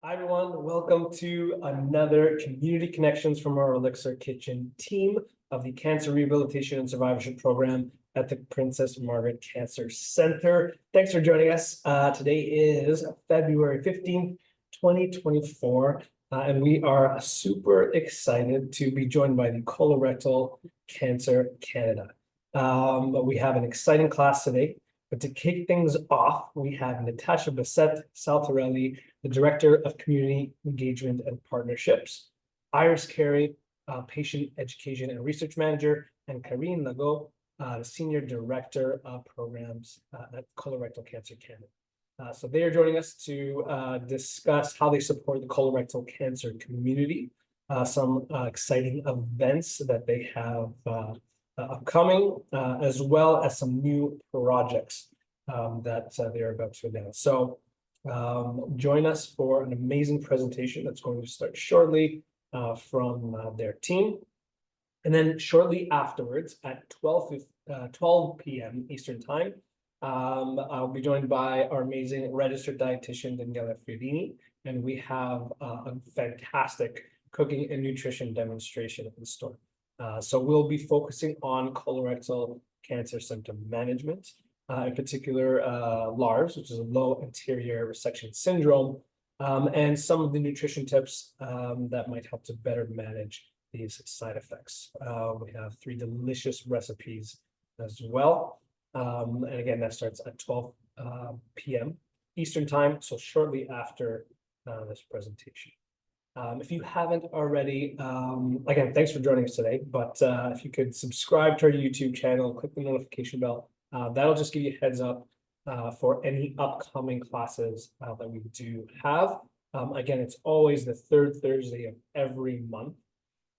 Hi, everyone. Welcome to another Community Connections from our ELLICSR Kitchen team of the Cancer Rehabilitation and Survivorship Program at the Princess Margaret Cancer Center. Thanks for joining us. Today is February 15th, 2024, and we are super excited to be joined by the Colorectal Cancer Canada. We have an exciting class today. But to kick things off, we have Natasha Bassett-Saltarelli, the Director of Community Engagement and Partnerships, Karry, Patient Education and Research Manager, and Carine Legault, the Senior Director of Programs at Colorectal Cancer Canada. So they are joining us to discuss how they support the colorectal cancer community, some exciting events that they have upcoming, as well as some new projects that they're about to announce. So join us for an amazing presentation that's going to start shortly from their team. And then shortly afterwards at 12 p.m. Eastern Time, I'll be joined by our amazing registered dietitian, Daniela Fierini, and we have a fantastic cooking and nutrition demonstration in store. So we'll be focusing on colorectal cancer symptom management, in particular LARS, which is a low anterior resection syndrome, and some of the nutrition tips that might help to better manage these side effects. We have 3 delicious recipes as well. And again, that starts at 12 p.m. Eastern Time, so shortly after this presentation. If you haven't already, again, thanks for joining us today, but if you could subscribe to our YouTube channel, click the notification bell, that'll just give you a heads up for any upcoming classes that we do have. Again, it's always the 3rd Thursday of every month,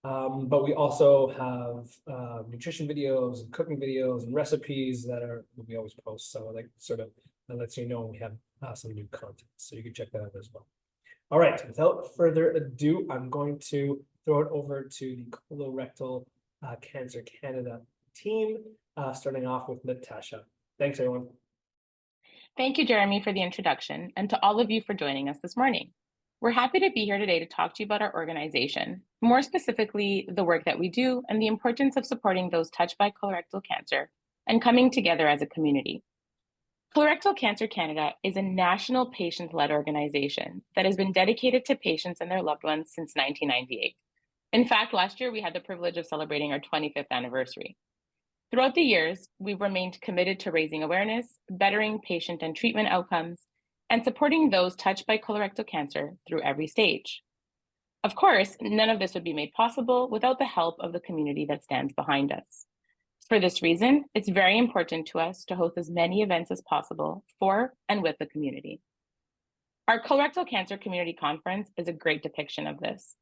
but we also have nutrition videos and cooking videos and recipes that we always post. So like sort of that lets you know when we have some new content, so you can check that out as well. All right, without further ado, I'm going to throw it over to the Colorectal Cancer Canada team, starting off with Natasha. Thanks, everyone. Thank you, Geremy, for the introduction, and to all of you for joining us this morning. We're happy to be here today to talk to you about our organization, more specifically, the work that we do and the importance of supporting those touched by colorectal cancer and coming together as a community. Colorectal Cancer Canada is a national patient-led organization that has been dedicated to patients and their loved ones since 1998. In fact, last year we had the privilege of celebrating our 25th anniversary. Throughout the years, we've remained committed to raising awareness, bettering patient and treatment outcomes, and supporting those touched by colorectal cancer through every stage. Of course, none of this would be made possible without the help of the community that stands behind us. For this reason, it's very important to us to host as many events as possible for and with the community. Our Colorectal Cancer Community Conference is a great depiction of this.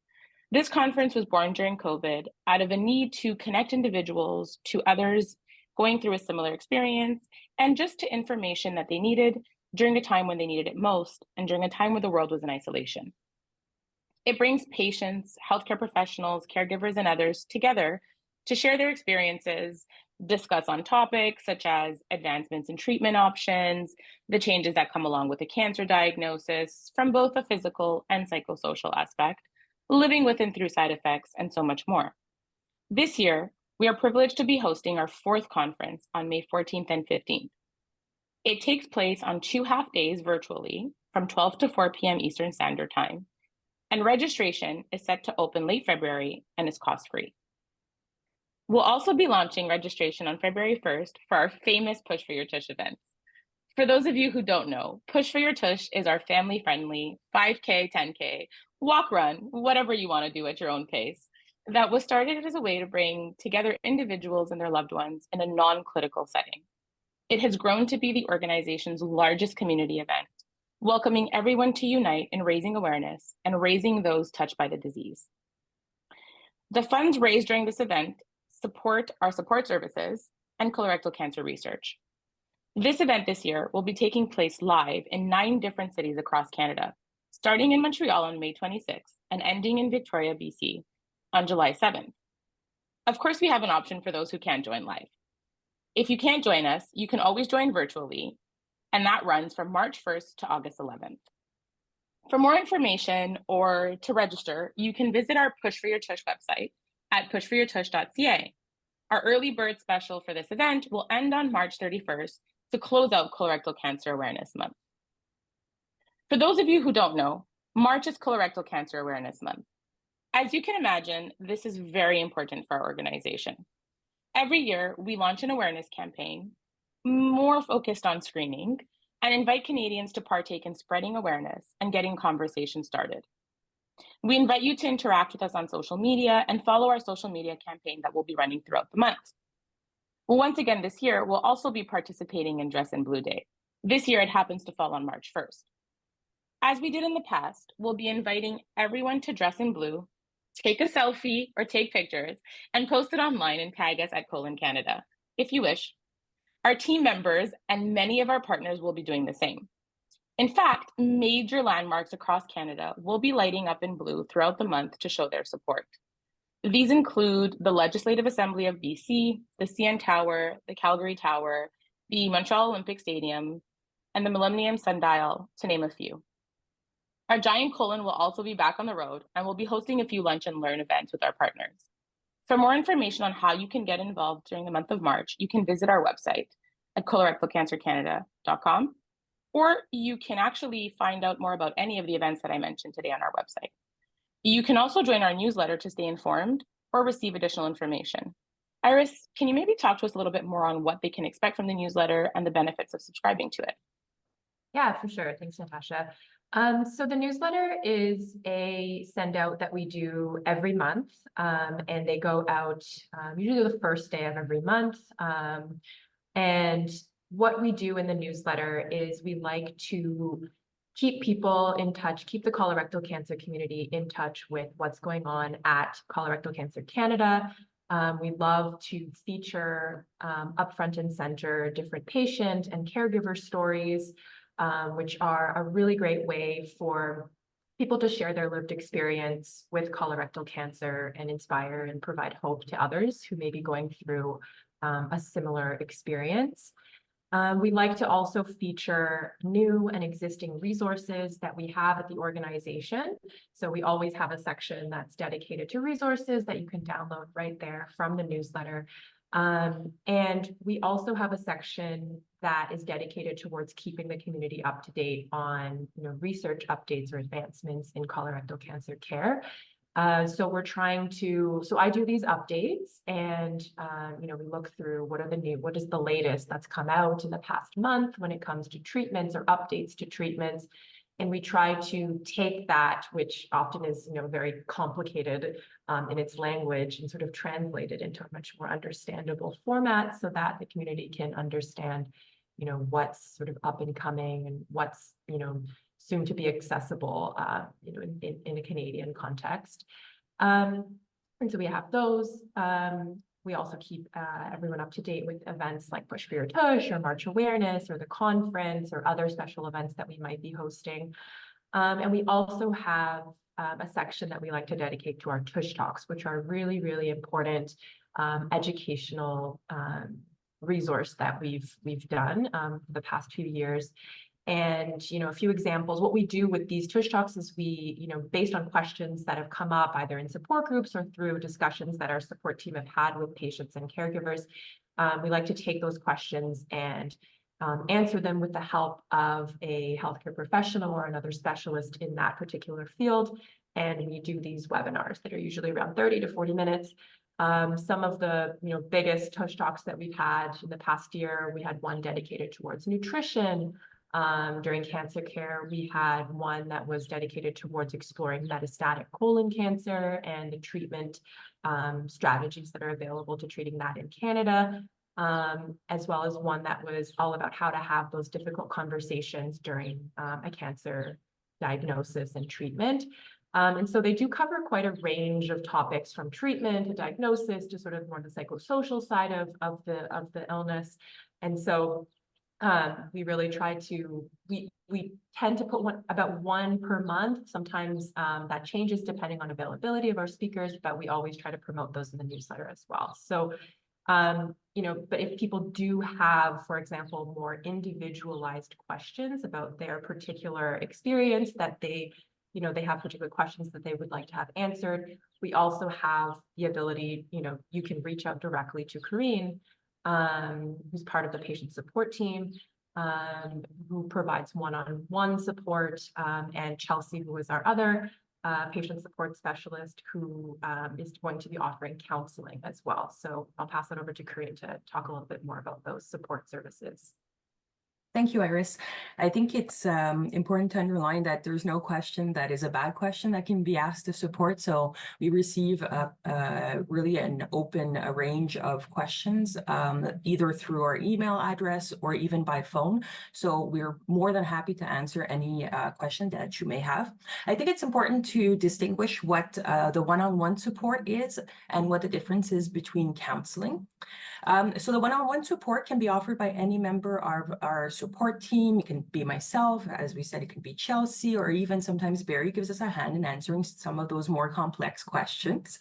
This conference was born during COVID out of a need to connect individuals to others going through a similar experience and just to information that they needed during a time when they needed it most and during a time when the world was in isolation. It brings patients, healthcare professionals, caregivers, and others together to share their experiences, discuss on topics such as advancements in treatment options, the changes that come along with a cancer diagnosis from both a physical and psychosocial aspect, living with and through side effects, and so much more. This year, we are privileged to be hosting our 4th conference on May 14th and 15th. It takes place on 2 half days virtually from 12 to 4 p.m. Eastern Standard Time, and registration is set to open late February and is cost-free. We'll also be launching registration on February 1st for our famous Push for Your Tush events. For those of you who don't know, Push for Your Tush is our family-friendly 5K, 10K, walk, run, whatever you want to do at your own pace, that was started as a way to bring together individuals and their loved ones in a non-clinical setting. It has grown to be the organization's largest community event, welcoming everyone to unite in raising awareness and raising those touched by the disease. The funds raised during this event support our support services and colorectal cancer research. This event this year will be taking place live in 9 different cities across Canada, starting in Montreal on May 26th and ending in Victoria, BC on July 7th. Of course, we have an option for those who can't join live. If you can't join us, you can always join virtually, and that runs from March 1st to August 11th. For more information or to register, you can visit our Push for Your Tush website at pushforyourtush.ca. Our early bird special for this event will end on March 31st to close out Colorectal Cancer Awareness Month. For those of you who don't know, March is Colorectal Cancer Awareness Month. As you can imagine, this is very important for our organization. Every year, we launch an awareness campaign more focused on screening and invite Canadians to partake in spreading awareness and getting conversations started. We invite you to interact with us on social media and follow our social media campaign that will be running throughout the month. Well, once again, this year, we'll also be participating in Dress in Blue Day. This year, it happens to fall on March 1st. As we did in the past, we'll be inviting everyone to dress in blue, take a selfie or take pictures, and post it online and tag us at Colon Canada, if you wish. Our team members and many of our partners will be doing the same. In fact, major landmarks across Canada will be lighting up in blue throughout the month to show their support. These include the Legislative Assembly of BC, the CN Tower, the Calgary Tower, the Montreal Olympic Stadium, and the Millennium Sundial, to name a few. Our giant colon will also be back on the road, and we'll be hosting a few lunch and learn events with our partners. For more information on how you can get involved during the month of March, you can visit our website at colorectalcancercanada.com, or you can actually find out more about any of the events that I mentioned today on our website. You can also join our newsletter to stay informed or receive additional information. Iris, can you maybe talk to us a little bit more on what they can expect from the newsletter and the benefits of subscribing to it? Yeah, for sure. Thanks, Natasha. So the newsletter is a send out that we do every month, and they go out usually the first day of every month. And what we do in the newsletter is we like to keep people in touch, keep the colorectal cancer community in touch with what's going on at Colorectal Cancer Canada. We love to feature up front and center different patient and caregiver stories, which are a really great way for people to share their lived experience with colorectal cancer and inspire and provide hope to others who may be going through a similar experience. We like to also feature new and existing resources that we have at the organization. So we always have a section that's dedicated to resources that you can download right there from the newsletter. And we also have a section that is dedicated towards keeping the community up to date on research updates or advancements in colorectal cancer care. So we're trying to, so I do these updates and, we look through what is the latest that's come out in the past month when it comes to treatments or updates to treatments. And we try to take that, which often is, very complicated in its language, and sort of translate it into a much more understandable format so that the community can understand, what's sort of up and coming and what's, soon to be accessible, in a Canadian context. And so we have those. We also keep everyone up to date with events like Push for Your Tush or March Awareness or the conference or other special events that we might be hosting. And we also have a section that we like to dedicate to our Tush Talks, which are really, really important educational resource that we've done for the past few years. And, a few examples, what we do with these Tush Talks is we, based on questions that have come up either in support groups or through discussions that our support team have had with patients and caregivers, we like to take those questions and answer them with the help of a healthcare professional or another specialist in that particular field. And we do these webinars that are usually around 30 to 40 minutes. Some of the biggest Tush Talks that we've had in the past year, we had one dedicated towards nutrition. During cancer care, we had one that was dedicated towards exploring metastatic colon cancer and the treatment strategies that are available to treating that in Canada, as well as one that was all about how to have those difficult conversations during a cancer diagnosis and treatment. And so they do cover quite a range of topics, from treatment to diagnosis to sort of more the psychosocial side of the illness. And so we really try to, we tend to put about one per month. Sometimes that changes depending on availability of our speakers, but we always try to promote those in the newsletter as well. So But if people do have, for example, more individualized questions about their particular experience that they have particular questions that they would like to have answered, we also have the ability, you can reach out directly to Karine, who's part of the patient support team, who provides one-on-one support, and Chelsea, who is our other patient support specialist, who is going to be offering counseling as well. So I'll pass it over to Karine to talk a little bit more about those support services. Thank you, Iris. I think it's important to underline that there's no question that is a bad question that can be asked of support. So we receive really an open range of questions, either through our email address or even by phone. So we're more than happy to answer any question that you may have. I think it's important to distinguish what the one-on-one support is and what the difference is between counseling. So the one-on-one support can be offered by any member of our support team. It can be myself, as we said, it can be Chelsea, or even sometimes Barry gives us a hand in answering some of those more complex questions.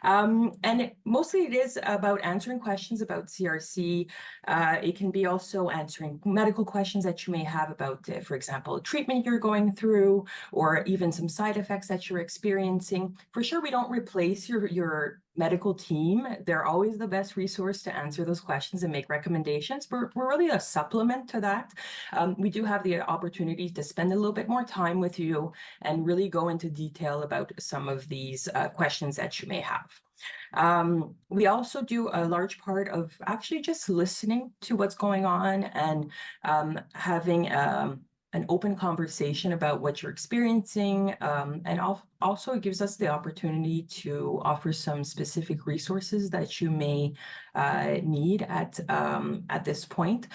Mostly it is about answering questions about CRC. It can be also answering medical questions that you may have about, for example, treatment you're going through, or even some side effects that you're experiencing. For sure, we don't replace your medical team. They're always the best resource to answer those questions and make recommendations. We're really a supplement to that. We do have the opportunity to spend a little bit more time with you and really go into detail about some of these questions that you may have. We also do a large part of actually just listening to what's going on and having an open conversation about what you're experiencing, and also it gives us the opportunity to offer some specific resources that you may need at this point.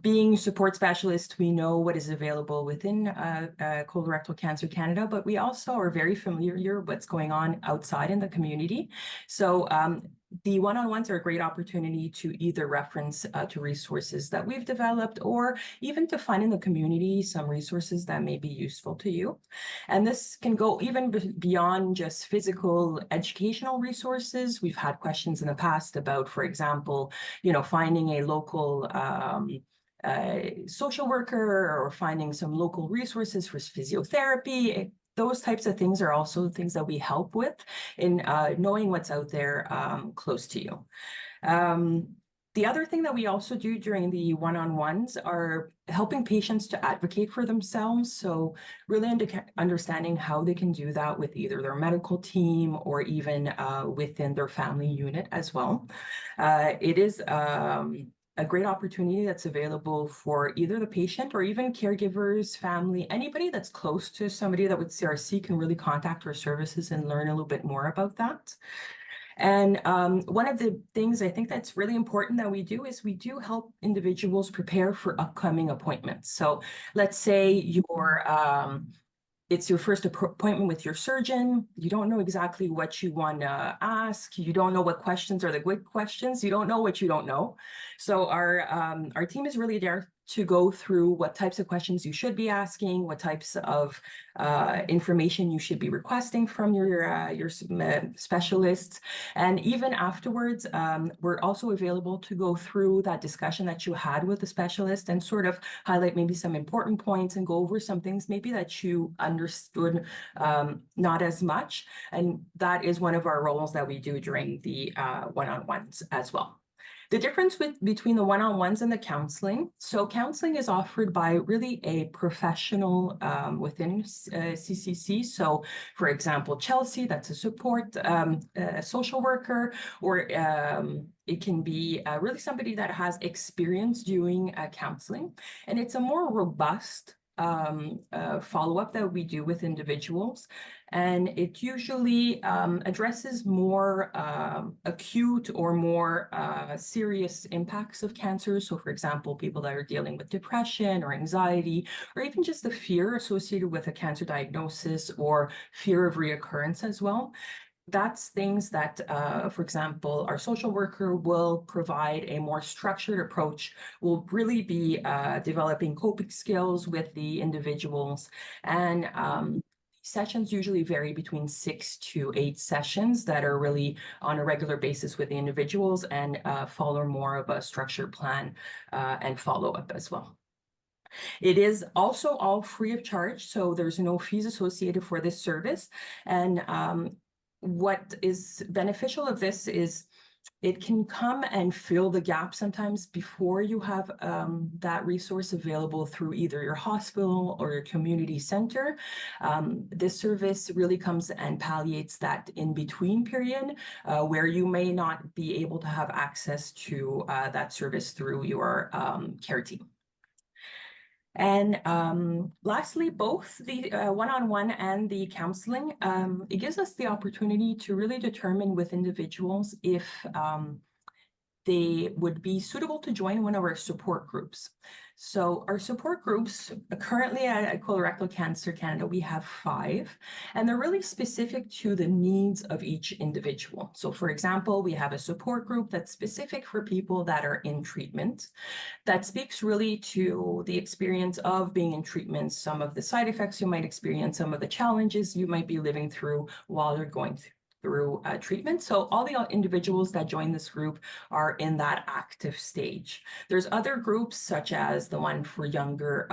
Being support specialists, we know what is available within Colorectal Cancer Canada, but we also are very familiar with what's going on outside in the community. So the one-on-ones are a great opportunity to either reference to resources that we've developed, or even to find in the community some resources that may be useful to you. And this can go even beyond just physical educational resources. We've had questions in the past about, for example, finding a local social worker, or finding some local resources for physiotherapy. Those types of things are also things that we help with in knowing what's out there close to you. The other thing that we also do during the one-on-ones are helping patients to advocate for themselves. So really understanding how they can do that with either their medical team or even within their family unit as well. It is a great opportunity that's available for either the patient or even caregivers, family, anybody that's close to somebody that with CRC can really contact our services and learn a little bit more about that. And one of the things I think that's really important that we do is we do help individuals prepare for upcoming appointments. So let's say it's your first appointment with your surgeon. You don't know exactly what you want to ask. You don't know what questions are the good questions. You don't know what you don't know. So our team is really there to go through what types of questions you should be asking, what types of information you should be requesting from your specialists. And even afterwards, we're also available to go through that discussion that you had with the specialist and sort of highlight maybe some important points and go over some things maybe that you understood not as much. And that is one of our roles that we do during the one-on-ones as well. The difference between the one-on-ones and the counseling. So counseling is offered by really a professional within CCC. So for example, Chelsea, that's a support social worker, or it can be really somebody that has experience doing counseling. And it's a more robust follow-up that we do with individuals. And it usually addresses more acute or more serious impacts of cancer. So for example, people that are dealing with depression or anxiety, or even just the fear associated with a cancer diagnosis or fear of reoccurrence as well. That's things that, for example, our social worker will provide a more structured approach, will really be developing coping skills with the individuals. And sessions usually vary between 6 to 8 sessions that are really on a regular basis with the individuals and follow more of a structured plan and follow-up as well. It is also all free of charge, so there's no fees associated for this service. And what is beneficial of this is it can come and fill the gap sometimes before you have that resource available through either your hospital or your community center. This service really comes and palliates that in-between period where you may not be able to have access to that service through your care team. And lastly, both the one-on-one and the counseling, it gives us the opportunity to really determine with individuals if they would be suitable to join one of our support groups. So our support groups, currently at Colorectal Cancer Canada, we have 5, and they're really specific to the needs of each individual. So for example, we have a support group that's specific for people that are in treatment, that speaks really to the experience of being in treatment, some of the side effects you might experience, some of the challenges you might be living through while you're going through treatment. So all the individuals that join this group are in that active stage. There's other groups such as the one for younger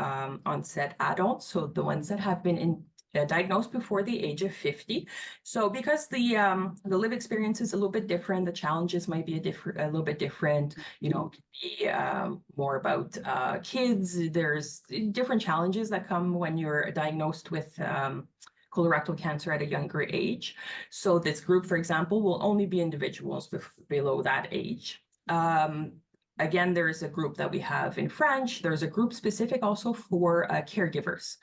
onset adults, so the ones that have been diagnosed before the age of 50. So because the live experience is a little bit different, the challenges might be a little bit different, you know, be more about kids. There's different challenges that come when you're diagnosed with colorectal cancer at a younger age. So this group, for example, will only be individuals below that age. Again, there's a group that we have in French. There's a group specific also for caregivers.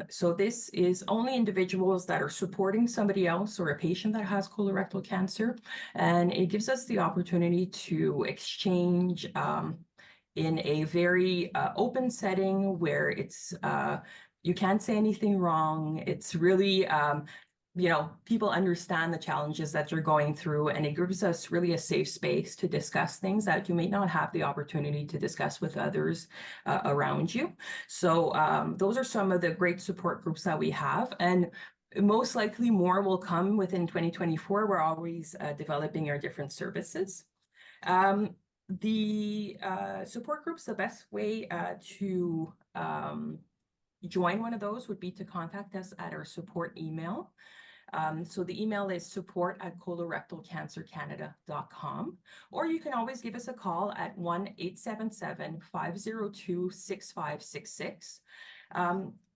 So this is only individuals that are supporting somebody else or a patient that has colorectal cancer. And it gives us the opportunity to exchange in a very open setting where it's you can't say anything wrong. It's really, you know, people understand the challenges that you're going through, and it gives us really a safe space to discuss things that you may not have the opportunity to discuss with others around you. So those are some of the great support groups that we have. And most likely more will come within 2024. We're always developing our different services. The support groups, the best way to join one of those would be to contact us at our support email. So the email is support@colorectalcancercanada.com, or you can always give us a call at 1-877-502-6566.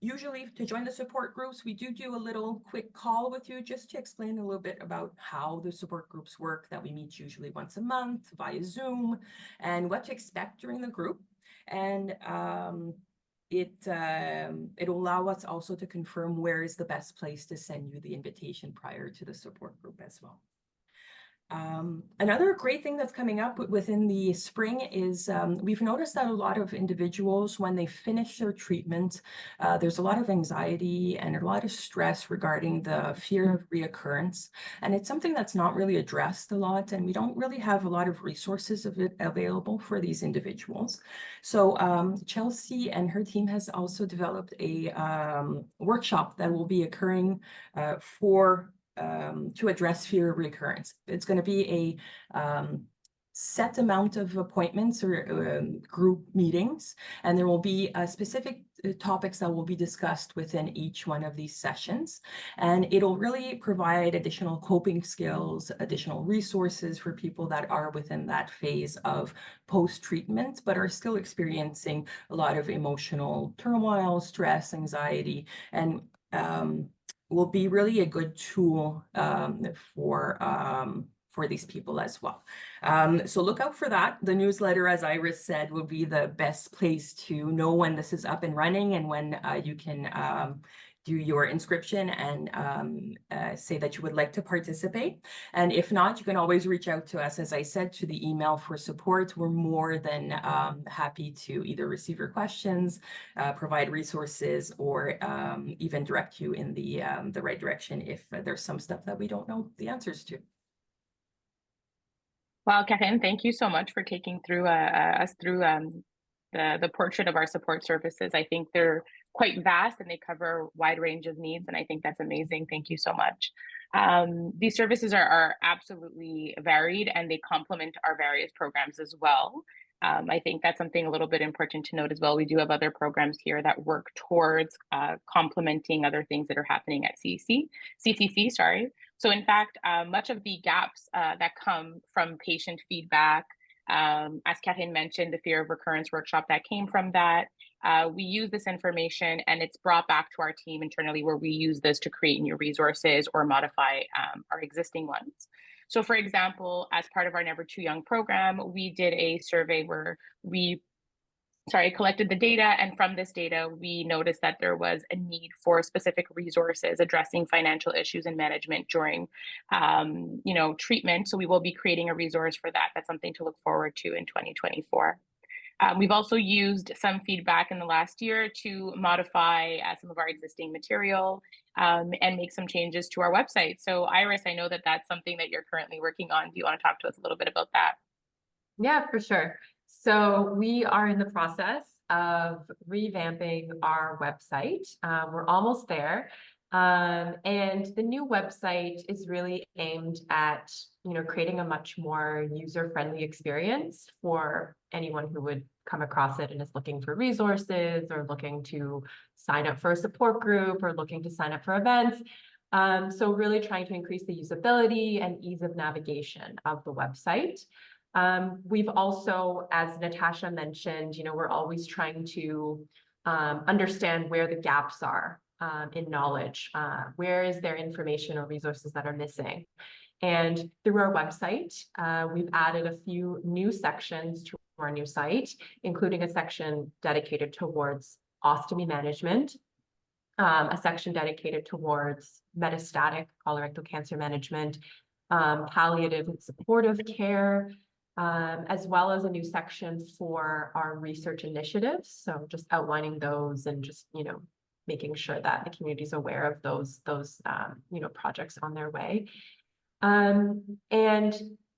Usually to join the support groups, we do a little quick call with you just to explain a little bit about how the support groups work, that we meet usually once a month via Zoom, and what to expect during the group. And it'll allow us also to confirm where is the best place to send you the invitation prior to the support group as well. Another great thing that's coming up within the spring is we've noticed that a lot of individuals, when they finish their treatment, there's a lot of anxiety and a lot of stress regarding the fear of reoccurrence. And it's something that's not really addressed a lot, and we don't really have a lot of resources available for these individuals. So Chelsea and her team has also developed a workshop that will be occurring to address fear of recurrence. It's going to be a set amount of appointments or group meetings, and there will be specific topics that will be discussed within each one of these sessions. And it'll really provide additional coping skills, additional resources for people that are within that phase of post-treatment, but are still experiencing a lot of emotional turmoil, stress, anxiety, and will be really a good tool for these people as well. So look out for that. The newsletter, as Iris said, will be the best place to know when this is up and running and when you can do your inscription and say that you would like to participate. And if not, you can always reach out to us, as I said, to the email for support. We're more than happy to either receive your questions, provide resources, or even direct you in the right direction if there's some stuff that we don't know the answers to. Well, Karine, thank you so much for taking us through the portrait of our support services. I think they're quite vast and they cover a wide range of needs. And I think that's amazing. Thank you so much. These services are absolutely varied and they complement our various programs as well. I think that's something a little bit important to note as well. We do have other programs here that work towards complementing other things that are happening at CCC, sorry. So in fact, much of the gaps that come from patient feedback, as Karine mentioned, the fear of recurrence workshop that came from that, we use this information and it's brought back to our team internally where we use this to create new resources or modify our existing ones. So for example, as part of our Never Too Young program, we did a survey where we collected the data, and from this data, we noticed that there was a need for specific resources addressing financial issues and management during, treatment. So we will be creating a resource for that. That's something to look forward to in 2024. We've also used some feedback in the last year to modify some of our existing material and make some changes to our website. So Iris, I know that that's something that you're currently working on. Do you want to talk to us a little bit about that? Yeah, for sure. So we are in the process of revamping our website. We're almost there. And the new website is really aimed at, creating a much more user-friendly experience for anyone who would come across it and is looking for resources or looking to sign up for a support group or looking to sign up for events. So really trying to increase the usability and ease of navigation of the website. We've also, as Natasha mentioned, we're always trying to understand where the gaps are in knowledge. Where is there information or resources that are missing? And through our website, we've added a few new sections to our new site, including a section dedicated towards ostomy management, a section dedicated towards metastatic colorectal cancer management, palliative and supportive care, as well as a new section for our research initiatives. So just outlining those and just, making sure that the community is aware of those projects on their way. And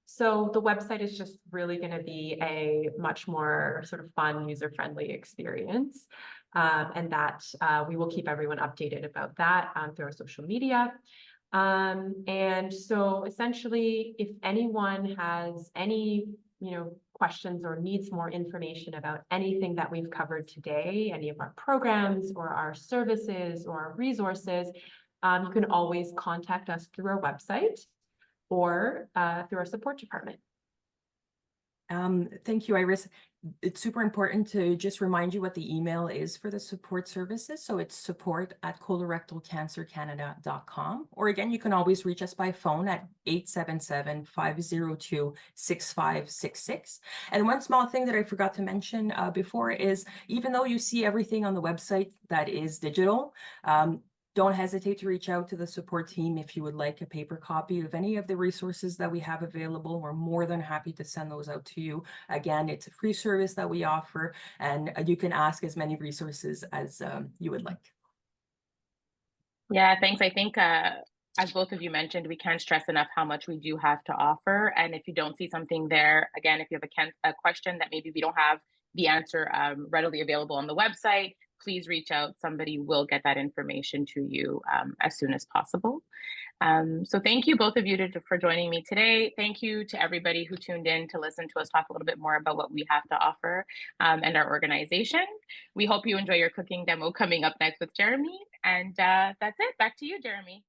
so the website is just really going to be a much more sort of fun, user-friendly experience. And that we will keep everyone updated about that through our social media. And so essentially, if anyone has any, questions or needs more information about anything that we've covered today, any of our programs or our services or our resources, you can always contact us through our website or through our support department. Thank you, Iris. It's super important to just remind you what the email is for the support services. So it's support@colorectalcancercanada.com. Or again, you can always reach us by phone at 877-502-6566. And one small thing that I forgot to mention before is, even though you see everything on the website that is digital, don't hesitate to reach out to the support team if you would like a paper copy of any of the resources that we have available. We're more than happy to send those out to you. Again, it's a free service that we offer, and you can ask as many resources as you would like. Yeah, thanks. I think as both of you mentioned, we can't stress enough how much we do have to offer. And if you don't see something there, again, if you have a question that maybe we don't have the answer readily available on the website, please reach out. Somebody will get that information to you as soon as possible. So thank you both of you for joining me today. Thank you to everybody who tuned in to listen to us talk a little bit more about what we have to offer and our organization. We hope you enjoy your cooking demo coming up next with Geremy. And that's it. Back to you, Geremy.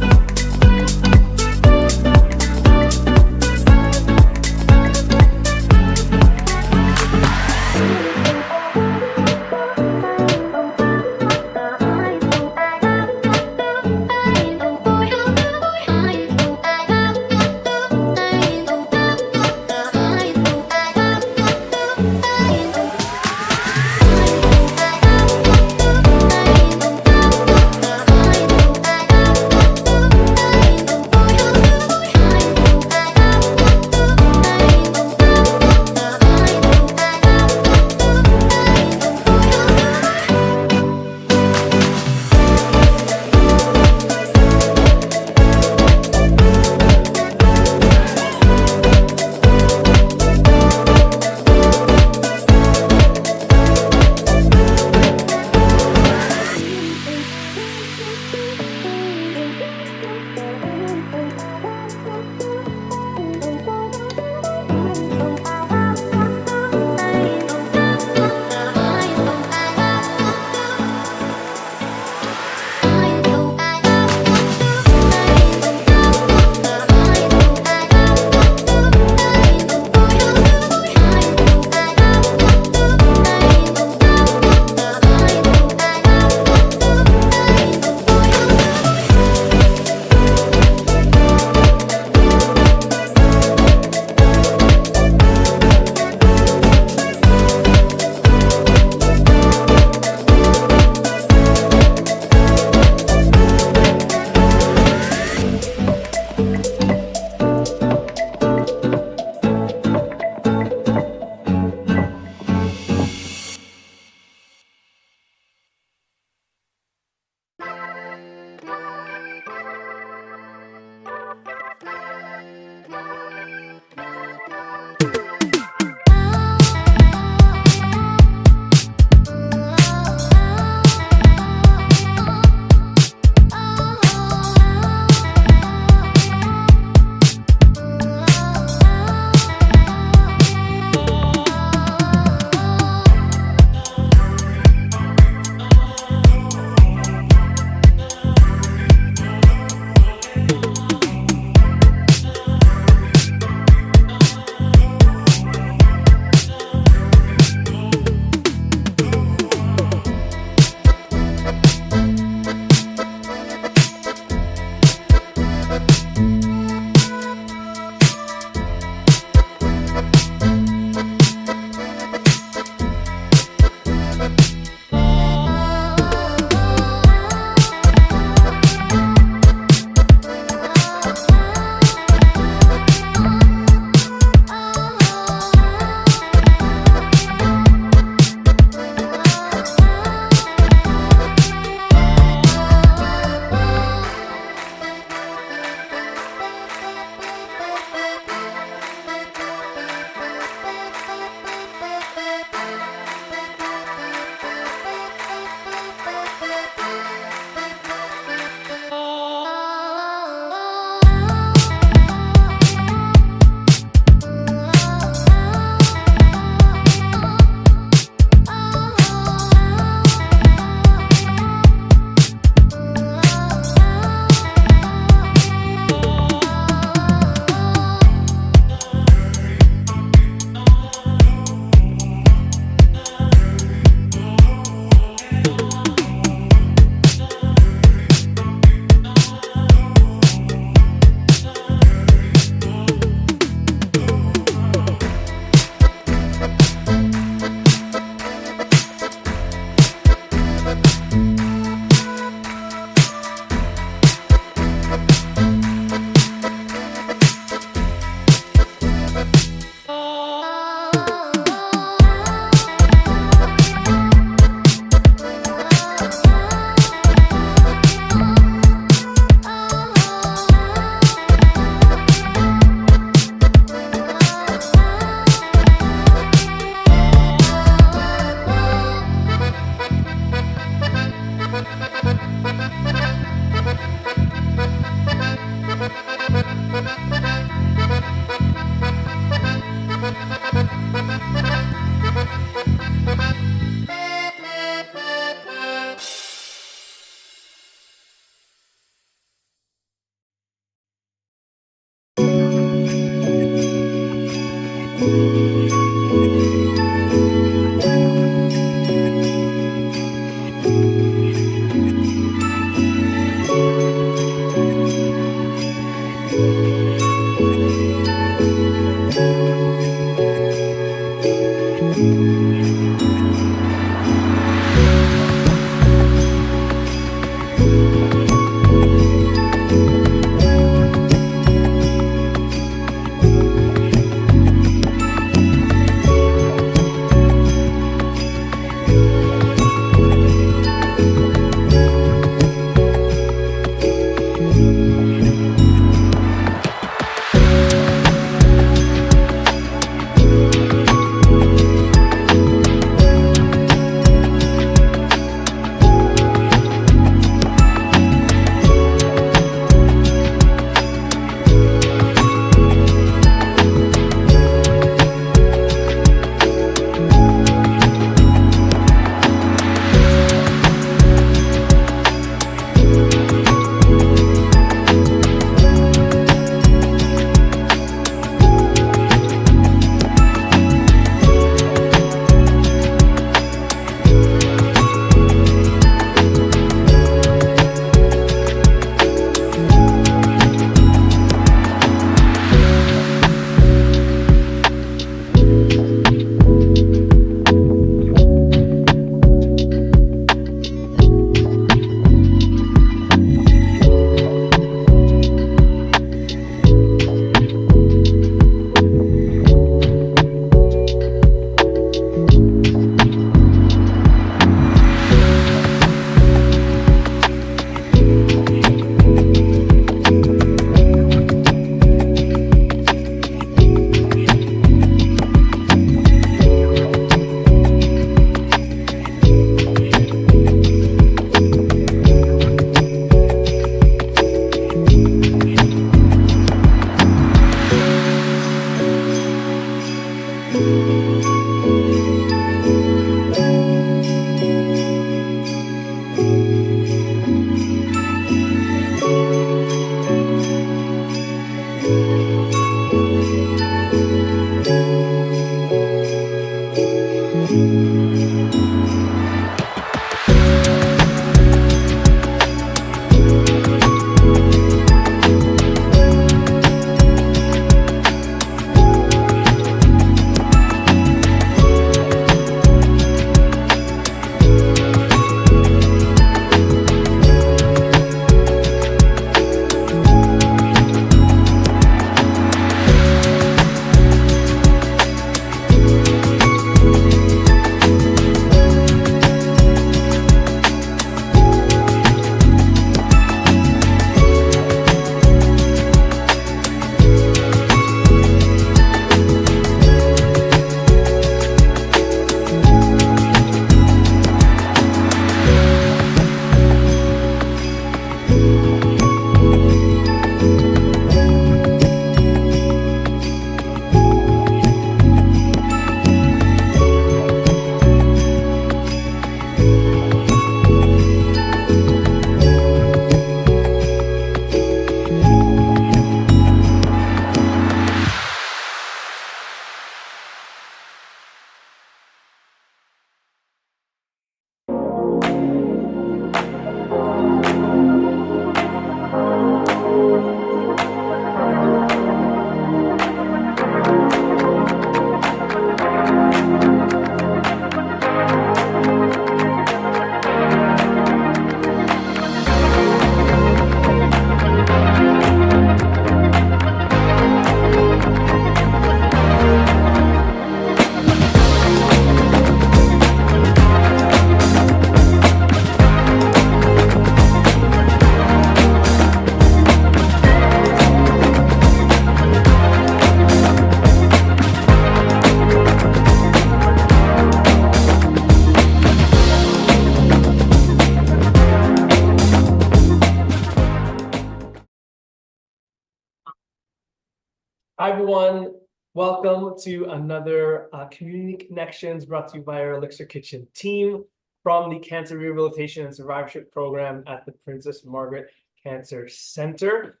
Hi, everyone. Welcome to another Community Connections brought to you by our Elixir Kitchen team from the Cancer Rehabilitation and Survivorship Program at the Princess Margaret Cancer Center.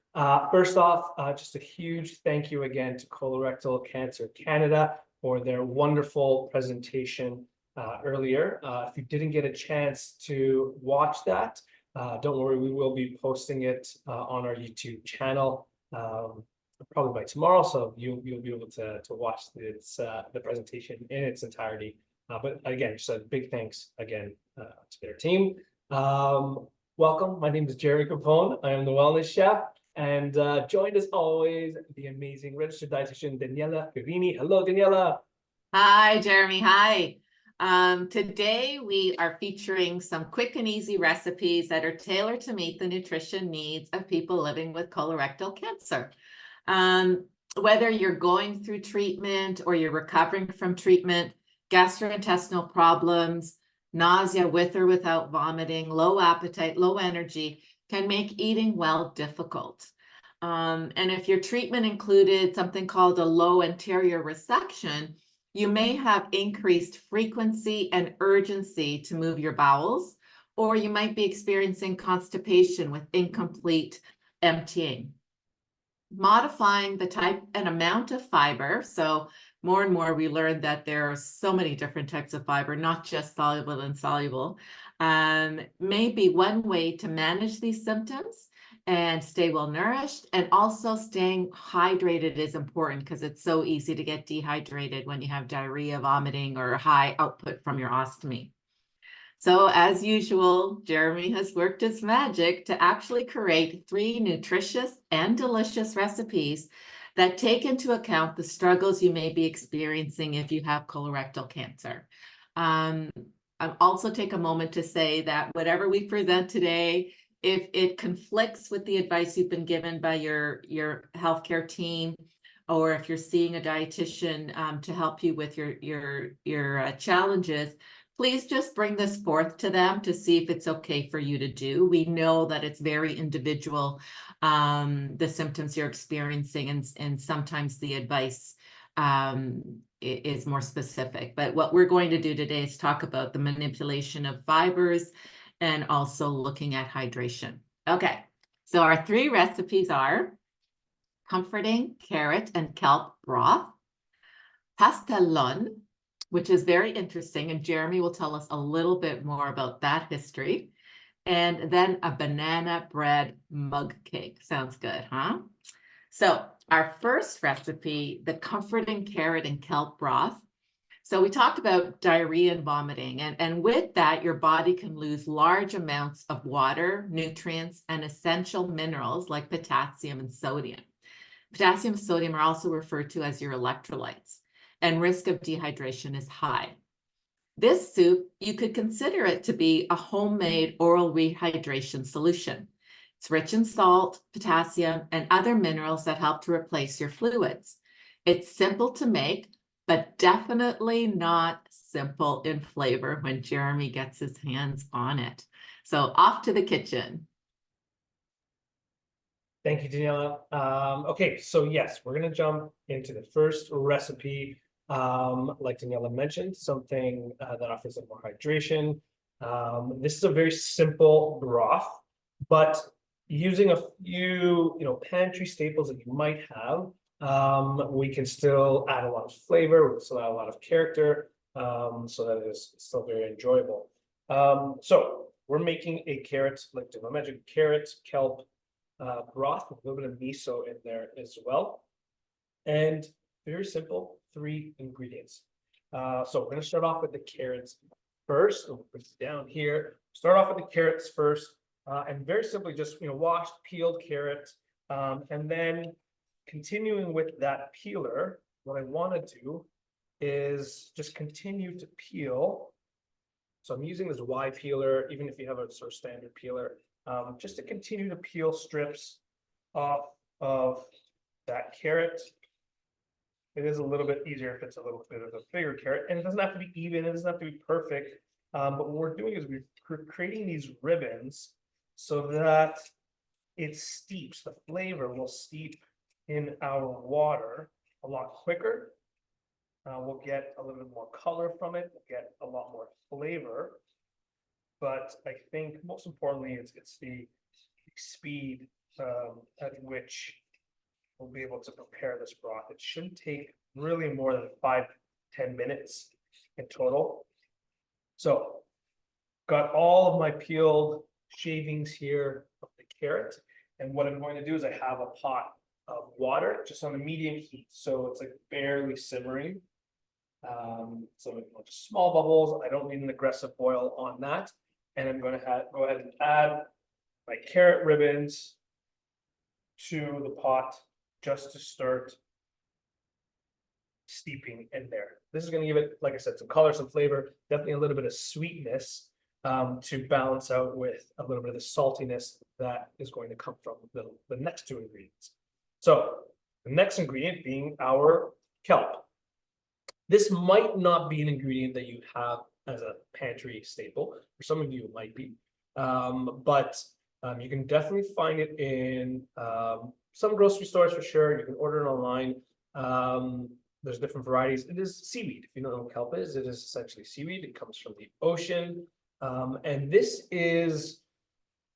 First off, just a huge thank you again to Colorectal Cancer Canada for their wonderful presentation earlier. If you didn't get a chance to watch that, don't worry, we will be posting it on our YouTube channel. Probably by tomorrow, so you'll be able to watch the presentation in its entirety. But again, just a big thanks again to their team. Welcome. My name is Geremy Capone. I am the wellness chef, and joined as always the amazing registered dietitian Daniela Fierini. Hello, Daniela. Hi, Geremy. Hi. Today we are featuring some quick and easy recipes that are tailored to meet the nutrition needs of people living with colorectal cancer. Whether you're going through treatment or you're recovering from treatment, gastrointestinal problems, nausea with or without vomiting, low appetite, low energy can make eating well difficult. And if your treatment included something called a low anterior resection, you may have increased frequency and urgency to move your bowels, or you might be experiencing constipation with incomplete emptying. Modifying the type and amount of fiber. So more and more we learned that there are so many different types of fiber, not just soluble and insoluble, may be one way to manage these symptoms and stay well nourished. And also staying hydrated is important because it's so easy to get dehydrated when you have diarrhea, vomiting, or high output from your ostomy. So as usual, Geremy has worked his magic to actually create 3 nutritious and delicious recipes that take into account the struggles you may be experiencing if you have colorectal cancer. I'll also take a moment to say that whatever we present today, if it conflicts with the advice you've been given by your healthcare team, or if you're seeing a dietitian to help you with your challenges, please just bring this forth to them to see if it's okay for you to do. We know that it's very individual, the symptoms you're experiencing, and sometimes the advice is more specific. But what we're going to do today is talk about the manipulation of fibers and also looking at hydration. Okay, so our 3 recipes are comforting carrot and kelp broth, pastelon, which is very interesting, and Geremy will tell us a little bit more about that history. And then a banana bread mug cake. Sounds good, huh? So our first recipe, the comforting carrot and kelp broth. So we talked about diarrhea and vomiting, and with that, your body can lose large amounts of water, nutrients, and essential minerals like potassium and sodium. Potassium and sodium are also referred to as your electrolytes, and risk of dehydration is high. This soup, you could consider it to be a homemade oral rehydration solution. It's rich in salt, potassium, and other minerals that help to replace your fluids. It's simple to make, but definitely not simple in flavor when Geremy gets his hands on it. So off to the kitchen. Thank you, Daniela. Okay, so yes, we're gonna jump into the first recipe. Like Daniela mentioned, something that offers more hydration. This is a very simple broth, but using a few, pantry staples that you might have, we can still add a lot of flavor, we can still add a lot of character, so that it is still very enjoyable. So we're making a carrot, like I mentioned, carrot kelp broth with a little bit of miso in there as well, and very simple 3 ingredients. So we're going to start off with the carrots first. We'll put it down here. Start off with the carrots first, and very simply just washed, peeled carrot, and then continuing with that peeler. What I want to do is just continue to peel. So I'm using this Y peeler, even if you have a sort of standard peeler, just to continue to peel strips off of that carrot. It is a little bit easier if it's a little bit of a bigger carrot, and it doesn't have to be even, it doesn't have to be perfect. But what we're doing is we're creating these ribbons so that it steeps, the flavor will steep in our water a lot quicker. We'll get a little bit more color from it, we'll get a lot more flavor. But I think most importantly, it's the speed at which we'll be able to prepare this broth. It shouldn't take really more than 5-10 minutes in total. So, got all of my peeled shavings here of the carrot. And what I'm going to do is I have a pot of water just on a medium heat. So it's like barely simmering. So just small bubbles. I don't need an aggressive boil on that. And I'm going to go ahead and add my carrot ribbons to the pot just to start steeping in there. This is going to give it, like I said, some color, some flavor, definitely a little bit of sweetness to balance out with a little bit of the saltiness that is going to come from the next two ingredients. So the next ingredient being our kelp. This might not be an ingredient that you have as a pantry staple. For some of you, it might be, but you can definitely find it in some grocery stores for sure. You can order it online. There's different varieties. It is seaweed. If you don't know what kelp is, it is essentially seaweed. It comes from the ocean. And this is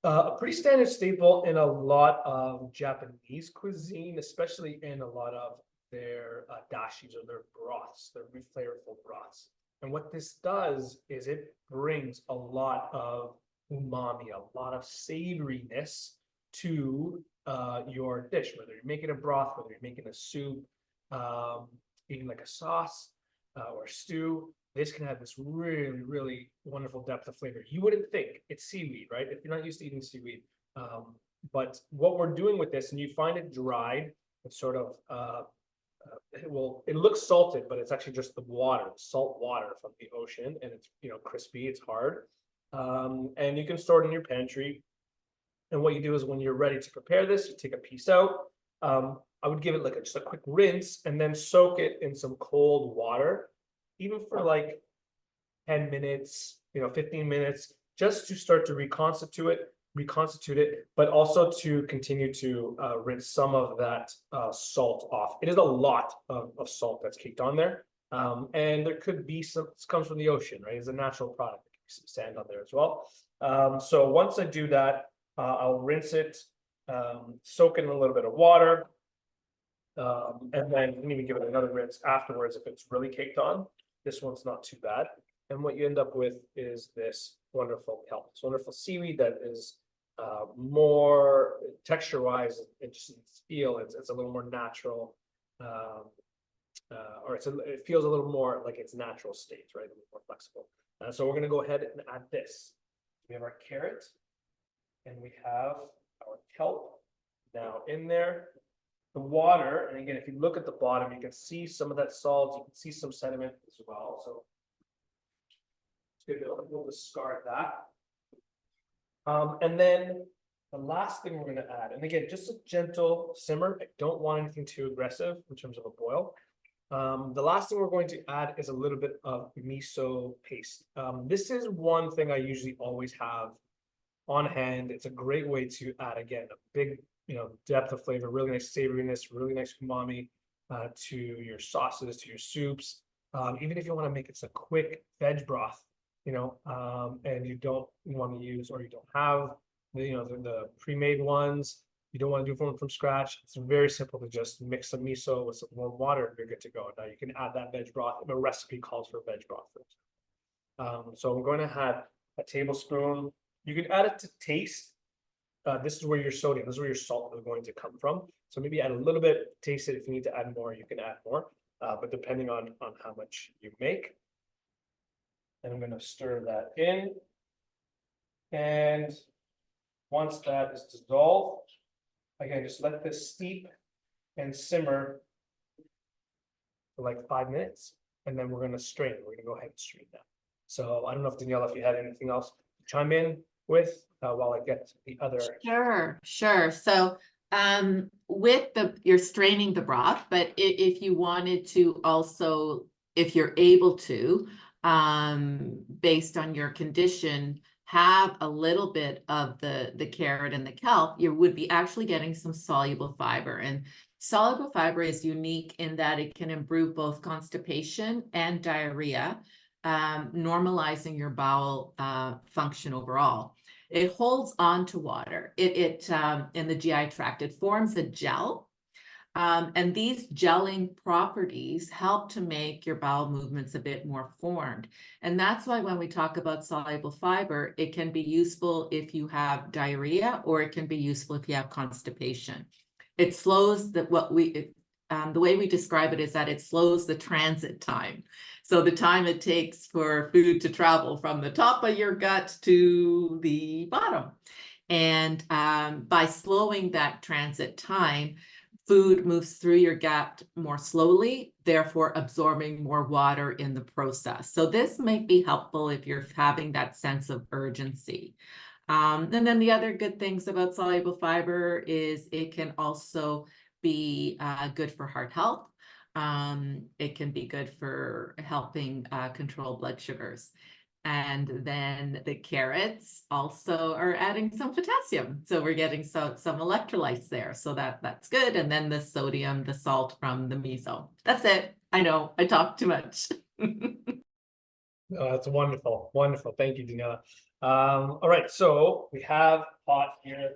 a pretty standard staple in a lot of Japanese cuisine, especially in a lot of their dashis or their broths, their flavorful broths. And what this does is it brings a lot of umami, a lot of savoriness to your dish, whether you're making a broth, whether you're making a soup, even like a sauce or stew. This can have this really, really wonderful depth of flavor. You wouldn't think it's seaweed, right? If you're not used to eating seaweed. But what we're doing with this, and you find it dried, it's sort of, it looks salted, but it's actually just the water, salt water from the ocean, and it's, crispy, it's hard. And you can store it in your pantry. And what you do is when you're ready to prepare this, you take a piece out. I would give it just a quick rinse and then soak it in some cold water, even for like 10 minutes, 15 minutes, just to start to reconstitute it, but also to continue to rinse some of that salt off. It is a lot of salt that's caked on there. And there could be some, this comes from the ocean, right? It's a natural product. Some sand on there as well. So once I do that, I'll rinse it, soak it in a little bit of water, and then you can even give it another rinse afterwards if it's really caked on. This one's not too bad. And what you end up with is this wonderful kelp, this wonderful seaweed that is more texture-wise, it just feel it's a little more natural, or it feels a little more like its natural state, right? A little more flexible. So we're going to go ahead and add this. We have our carrot, and we have our kelp now in there. The water, and again, if you look at the bottom, you can see some of that salt. You can see some sediment as well. So we'll discard that. And then the last thing we're going to add, and again, just a gentle simmer. I don't want anything too aggressive in terms of a boil. The last thing we're going to add is a little bit of miso paste. This is one thing I usually always have on hand. It's a great way to add, again, a big, depth of flavor, really nice savoriness, really nice umami to your sauces, to your soups. Even if you want to make it a quick veg broth, and you don't want to use, or you don't have the pre-made ones, you don't want to do one from scratch. It's very simple to just mix some miso with some warm water and you're good to go. Now you can add that veg broth. The recipe calls for veg broth. So I'm going to add a tablespoon. You can add it to taste. This is where your sodium, this is where your salt is going to come from. So maybe add a little bit, taste it. If you need to add more, you can add more, but depending on how much you make. And I'm going to stir that in. And once that is dissolved, again, just let this steep and simmer for like 5 minutes. And then we're going to strain it. We're going to go ahead and strain that. So I don't know if Daniela, if you had anything else to chime in with while I get the other. Sure. So with you're straining the broth, but if you wanted to also, if you're able to, based on your condition, have a little bit of the carrot and the kelp, you would be actually getting some soluble fiber. And Soluble fiber is unique in that it can improve both constipation and diarrhea, normalizing your bowel function overall. It holds on to water. It in the GI tract, it forms a gel. And these gelling properties help to make your bowel movements a bit more formed. And that's why when we talk about soluble fiber, it can be useful if you have diarrhea, or it can be useful if you have constipation. It slows the way we describe it is that it slows the transit time. So the time it takes for food to travel from the top of your gut to the bottom. And by slowing that transit time, food moves through your gut more slowly, therefore absorbing more water in the process. So this might be helpful if you're having that sense of urgency. And then the other good things about soluble fiber is it can also be good for heart health. It can be good for helping control blood sugars. And then the carrots also are adding some potassium. So we're getting some electrolytes there. So that's good. And then the sodium, the salt from the miso. That's it. I know I talked too much. That's wonderful. Wonderful. Thank you, Daniela. All right. So we have a pot here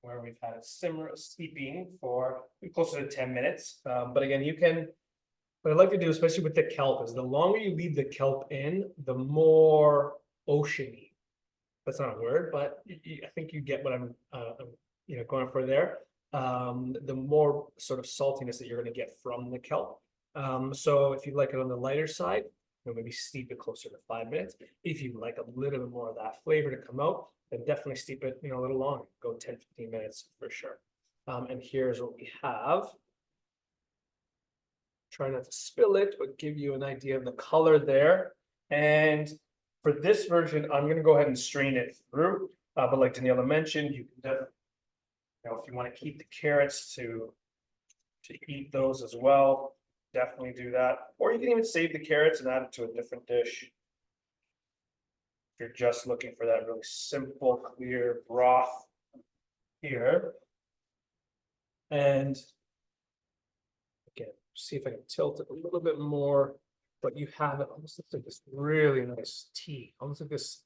where we've had it steeping for closer to 10 minutes. But again, what I'd like to do, especially with the kelp, is the longer you leave the kelp in, the more oceany. That's not a word, but I think you get what I'm going for there. The more sort of saltiness that you're going to get from the kelp. So if you like it on the lighter side, maybe steep it closer to 5 minutes. If you like a little bit more of that flavor to come out, then definitely steep it a little longer. Go 10-15 minutes for sure. And here's what we have. Try not to spill it, but give you an idea of the color there. And for this version, I'm going to go ahead and strain it through. But like Daniela mentioned, you can definitely, if you want to keep the carrots to eat those as well, definitely do that. Or you can even save the carrots and add it to a different dish. If you're just looking for that really simple, clear broth here. And again, see if I can tilt it a little bit more, but you have it almost looks like this really nice tea, almost like this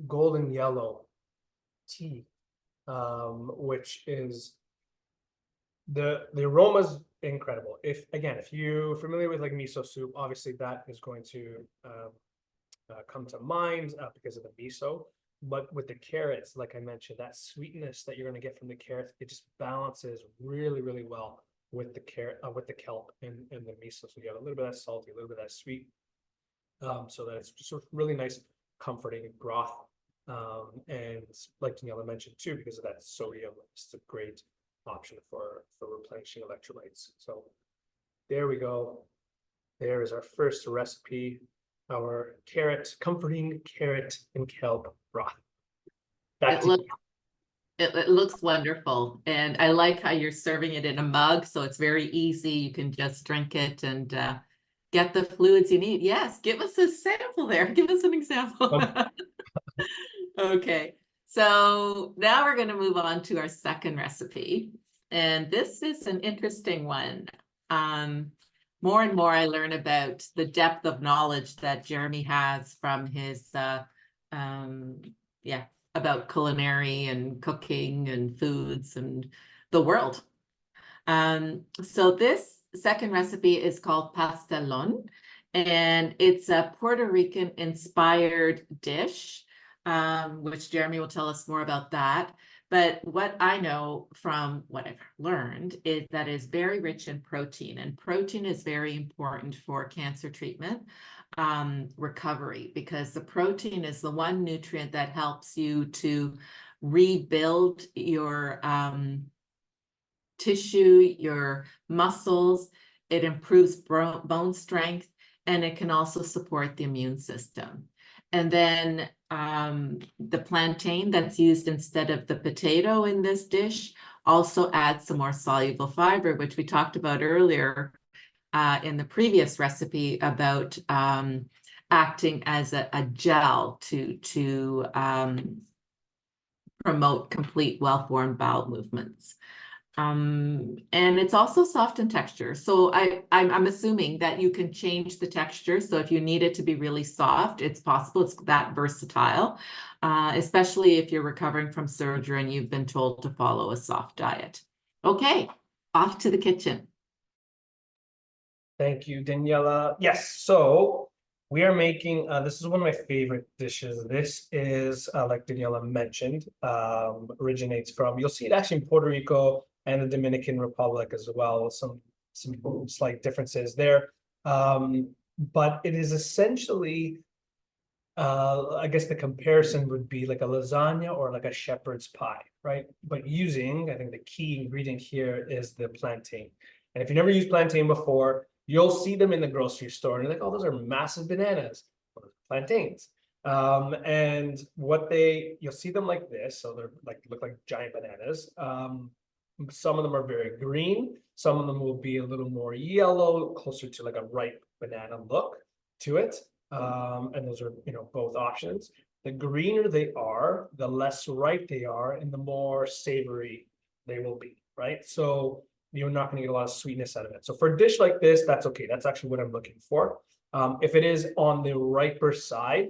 golden yellow tea, which is the aroma's incredible. If you're familiar with like miso soup, obviously that is going to come to mind because of the miso. But with the carrots, like I mentioned, that sweetness that you're going to get from the carrots, it just balances really, really well with the with the kelp and the miso. So you have a little bit of that salty, a little bit of that sweet, so that it's just sort of really nice, comforting broth. And like Daniela mentioned too, because of that sodium, it's a great option for replenishing electrolytes. So there we go. There is our first recipe, our comforting carrot and kelp broth. It looks wonderful. And I like how you're serving it in a mug. So it's very easy. You can just drink it and get the fluids you need. Yes, give us a sample there. Give us an example. Okay, so now we're going to move on to our second recipe. And this is an interesting one. More and more I learn about the depth of knowledge that Geremy has from his about culinary and cooking and foods and the world. So this second recipe is called pastelón, and it's a Puerto Rican inspired dish, which Geremy will tell us more about that. But what I know from what I've learned is that it's very rich in protein, and protein is very important for cancer treatment recovery, because the protein is the one nutrient that helps you to rebuild your tissue, your muscles. It improves bone strength, and it can also support the immune system. And then the plantain that's used instead of the potato in this dish also adds some more soluble fiber, which we talked about earlier in the previous recipe about acting as a gel to promote complete well-formed bowel movements. And it's also soft in texture. So I'm assuming that you can change the texture. So if you need it to be really soft, it's possible. It's that versatile, especially if you're recovering from surgery and you've been told to follow a soft diet. Okay, off to the kitchen. Thank you, Daniela. Yes, so we are making, this is one of my favorite dishes. This is, like Daniela mentioned, originates from, you'll see it actually in Puerto Rico and the Dominican Republic as well. Some slight differences there. But it is essentially, I guess the comparison would be like a lasagna or like a shepherd's pie, right? But using, I think the key ingredient here is the plantain. And if you never used plantain before, you'll see them in the grocery store and you're like, oh, those are massive bananas, plantains. And what you'll see them like this. So they're like, look like giant bananas. Some of them are very green. Some of them will be a little more yellow, closer to like a ripe banana look to it. And those are, both options. The greener they are, the less ripe they are, and the more savory they will be, right? So you're not going to get a lot of sweetness out of it. So for a dish like this, that's okay. That's actually what I'm looking for. If it is on the riper side,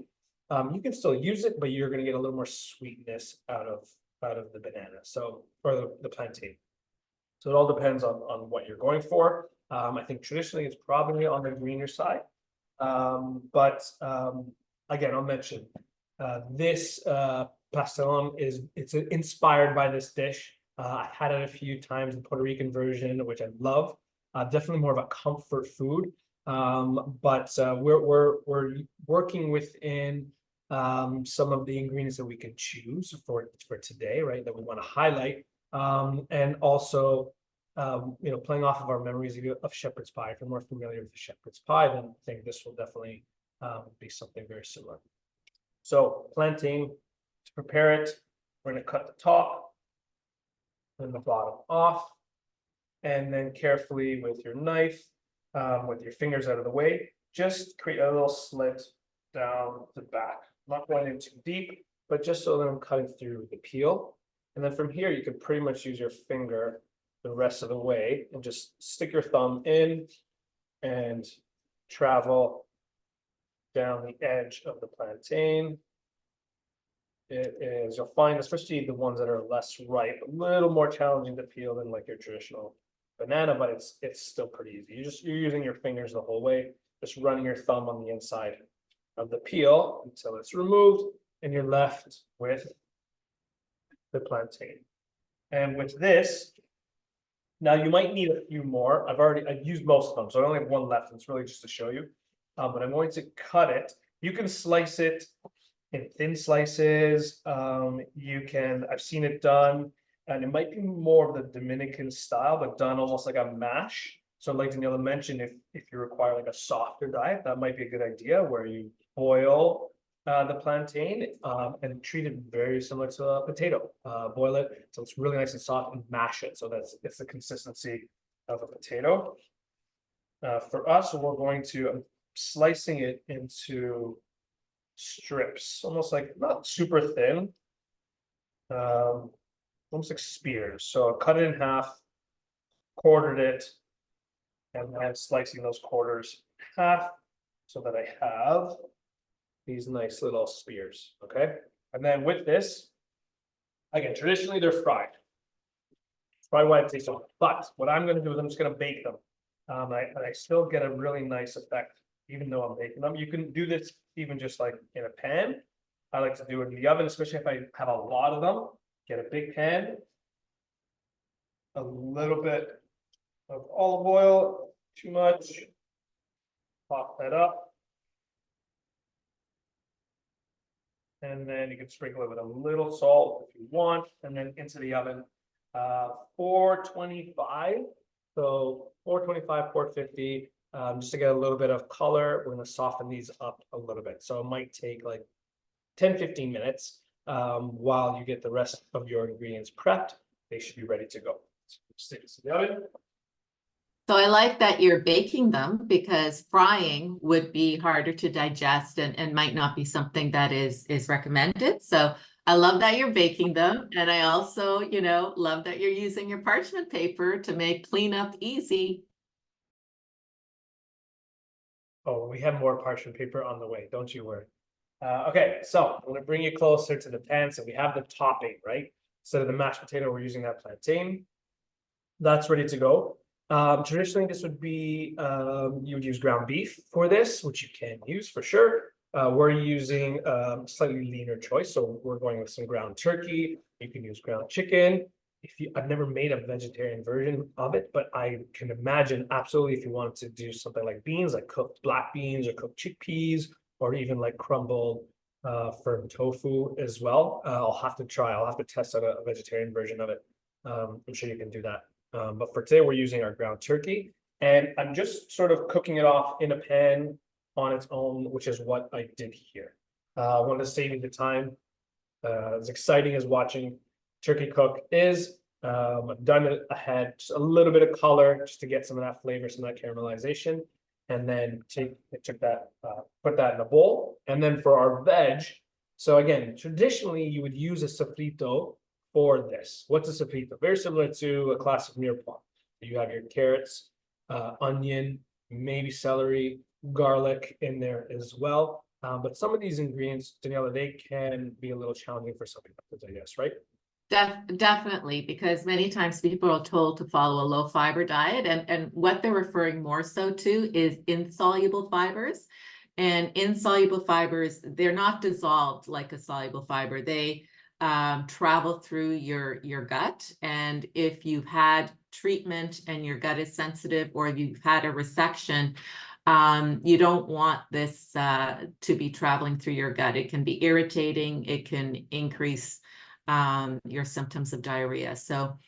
you can still use it, but you're going to get a little more sweetness out of the banana. So, or the plantain. So it all depends on what you're going for. I think traditionally it's probably on the greener side. But again, I'll mention this pastelón it's inspired by this dish. I've had it a few times, the Puerto Rican version, which I love. Definitely more of a comfort food. But we're working within some of the ingredients that we can choose for today, right? That we want to highlight, and also playing off of our memories of shepherd's pie. If you're more familiar with the shepherd's pie, then I think this will definitely be something very similar. So plantain, to prepare it, we're going to cut the top and the bottom off, and then carefully with your knife, with your fingers out of the way, just create a little slit down the back. I'm not going in too deep, but just so that I'm cutting through the peel. And then from here, you can pretty much use your finger the rest of the way and just stick your thumb in and travel down the edge of the plantain. It is, you'll find, especially the ones that are less ripe, a little more challenging to peel than like your traditional banana, but it's still pretty easy. You're using your fingers the whole way, just running your thumb on the inside of the peel until it's removed, and you're left with the plantain. And with this, now you might need a few more. I've used most of them, so I only have one left. It's really just to show you. But I'm going to cut it. You can slice it in thin slices. I've seen it done, and it might be more of the Dominican style, but done almost like a mash. So like Daniela mentioned, if you require like a softer diet, that might be a good idea, where you boil the plantain and treat it very similar to a potato. Boil it so it's really nice and soft, and mash it so it's the consistency of a potato. For us, we're going to slicing it into strips, almost like not super thin, almost like spears. So I cut it in half, quartered it, and then slicing those quarters in half so that I have these nice little spears. Okay, and then with this, again, traditionally they're fried. That's probably why it tastes so good. But what I'm going to do is I'm just going to bake them. And I still get a really nice effect even though I'm baking them. You can do this even just like in a pan. I like to do it in the oven, especially if I have a lot of them. Get a big pan, a little bit of olive oil, too much. Pop that up. And then you can sprinkle it with a little salt if you want, and then into the oven. 425, so 425, 450, just to get a little bit of color. We're going to soften these up a little bit. So it might take like 10-15 minutes while you get the rest of your ingredients prepped. They should be ready to go. So stick this in the oven. So I like that you're baking them, because frying would be harder to digest and might not be something that is recommended. So I love that you're baking them. And I also, love that you're using your parchment paper to make cleanup easy. Oh, we have more parchment paper on the way, don't you worry. Okay, so I'm gonna bring you closer to the pan. So we have the topping, right? Instead of the mashed potato, we're using that plantain. That's ready to go. Traditionally, this would be, you would use ground beef for this, which you can use for sure. We're using slightly leaner choice, so we're going with some ground turkey. You can use ground chicken. I've never made a vegetarian version of it, but I can imagine absolutely if you wanted to do something like beans, like cooked black beans or cooked chickpeas, or even like crumbled firm tofu as well. I'll have to test out a vegetarian version of it. I'm sure you can do that. But for today, we're using our ground turkey, and I'm just sort of cooking it off in a pan on its own, which is what I did here. I wanted to save you the time. As exciting as watching turkey cook is, I've done it ahead, just a little bit of color just to get some of that flavor, some of that caramelization, and then put that in a bowl. And then for our veg, so again, traditionally you would use a sofrito for this. What's a sofrito? Very similar to a classic mirepoix. You have your carrots, onion, maybe celery, garlic in there as well. But some of these ingredients, Daniela, they can be a little challenging for some people to digest, right? Definitely, because many times people are told to follow a low fiber diet, and what they're referring more so to is insoluble fibers. And insoluble fibers, they're not dissolved like a soluble fiber. They travel through your gut. And if you've had treatment and your gut is sensitive, or if you've had a resection, you don't want this to be traveling through your gut. It can be irritating. It can increase your symptoms of diarrhea. So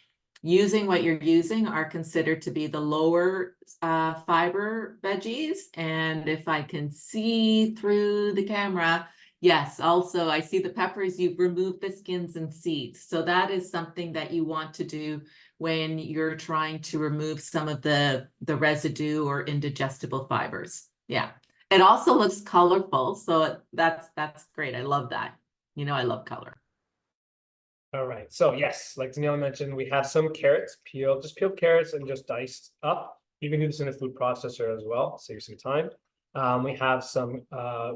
using what you're using are considered to be the lower fiber veggies. And if I can see through the camera, yes, also I see the peppers, you've removed the skins and seeds. So that is something that you want to do when you're trying to remove some of the residue or indigestible fibers. Yeah. It also looks colorful. So that's great. I love that. I love color. All right, so yes, like Daniela mentioned, we have some carrots peeled, just peeled carrots and just diced up. You can do this in a food processor as well, save some time. We have some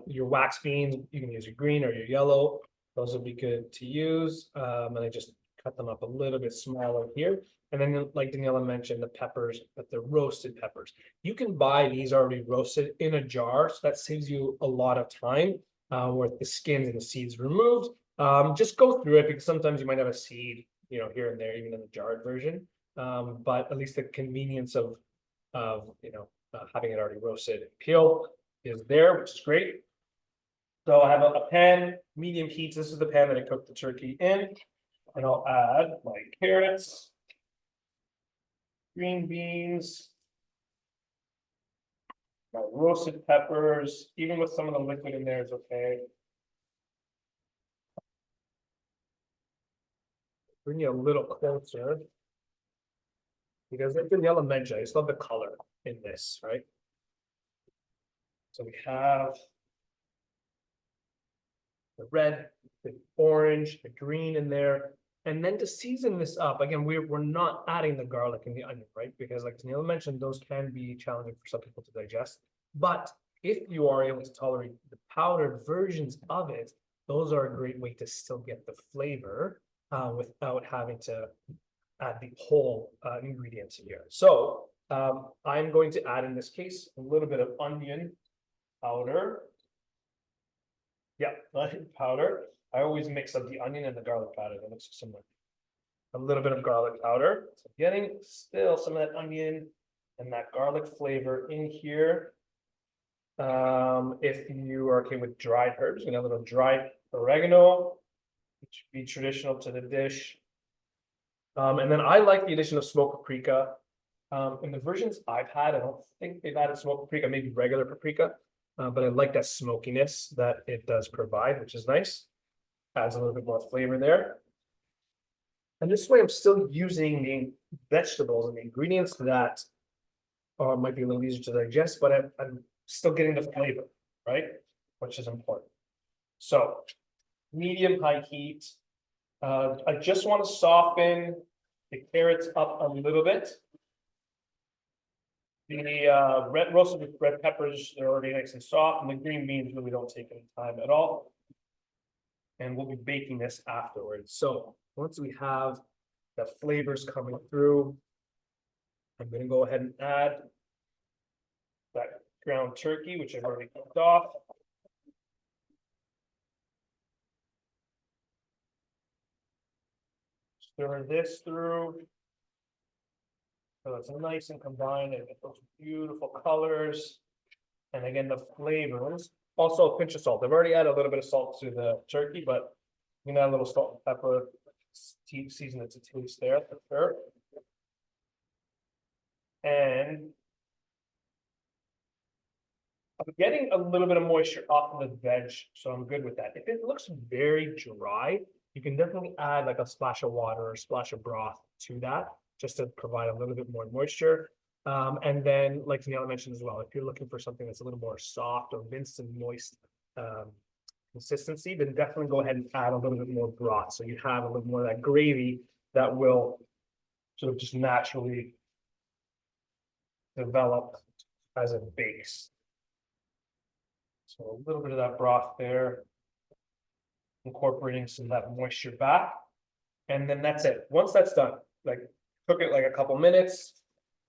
your wax beans. You can use your green or your yellow. Those would be good to use. And I just cut them up a little bit smaller here. And then, like Daniela mentioned, the peppers, but the roasted peppers. You can buy these already roasted in a jar, so that saves you a lot of time with the skins and the seeds removed. Just go through it because sometimes you might have a seed, here and there, even in the jarred version. But at least the convenience of having it already roasted and peeled is there, which is great. So I have a pan, medium heat. This is the pan that I cooked the turkey in, and I'll add my carrots, green beans, my roasted peppers. Even with some of the liquid in there is okay. Bring you a little closer because like Daniela mentioned, I just love the color in this, right? So we have the red, the orange, the green in there. And then to season this up, again, we're not adding the garlic and the onion, right? Because like Daniela mentioned, those can be challenging for some people to digest. But if you are able to tolerate the powdered versions of it, those are a great way to still get the flavor without having to add the whole ingredients here. So I'm going to add, in this case, a little bit of onion powder. Yeah, onion powder. I always mix up the onion and the garlic powder. That looks similar. A little bit of garlic powder. So getting still some of that onion and that garlic flavor in here. If you are okay with dried herbs, a little dried oregano, which would be traditional to the dish. And then I like the addition of smoked paprika. In the versions I've had, I don't think they've added smoked paprika, maybe regular paprika. But I like that smokiness that it does provide, which is nice. Adds a little bit more flavor there. And this way I'm still using the vegetables and the ingredients that might be a little easier to digest, but I'm still getting the flavor, right? Which is important. So medium high heat. I just want to soften the carrots up a little bit. The roasted red peppers, they're already nice and soft, and the green beans really don't take any time at all. And we'll be baking this afterwards. So once we have the flavors coming through, I'm going to go ahead and add that ground turkey, which I've already cooked off. Stir this through. So it's nice and combined and get those beautiful colors. And again, the flavors. Also a pinch of salt. I've already added a little bit of salt to the turkey, but you can add a little salt and pepper, season it to taste there for sure. And I'm getting a little bit of moisture off of the veg, so I'm good with that. If it looks very dry, you can definitely add like a splash of water or a splash of broth to that, just to provide a little bit more moisture. And then, like Daniela mentioned as well, if you're looking for something that's a little more soft or minced and moist consistency, then definitely go ahead and add a little bit more broth. So you have a little more of that gravy that will sort of just naturally develop as a base. So a little bit of that broth there, incorporating some of that moisture back. And then that's it. Once that's done, like cook it like a couple minutes.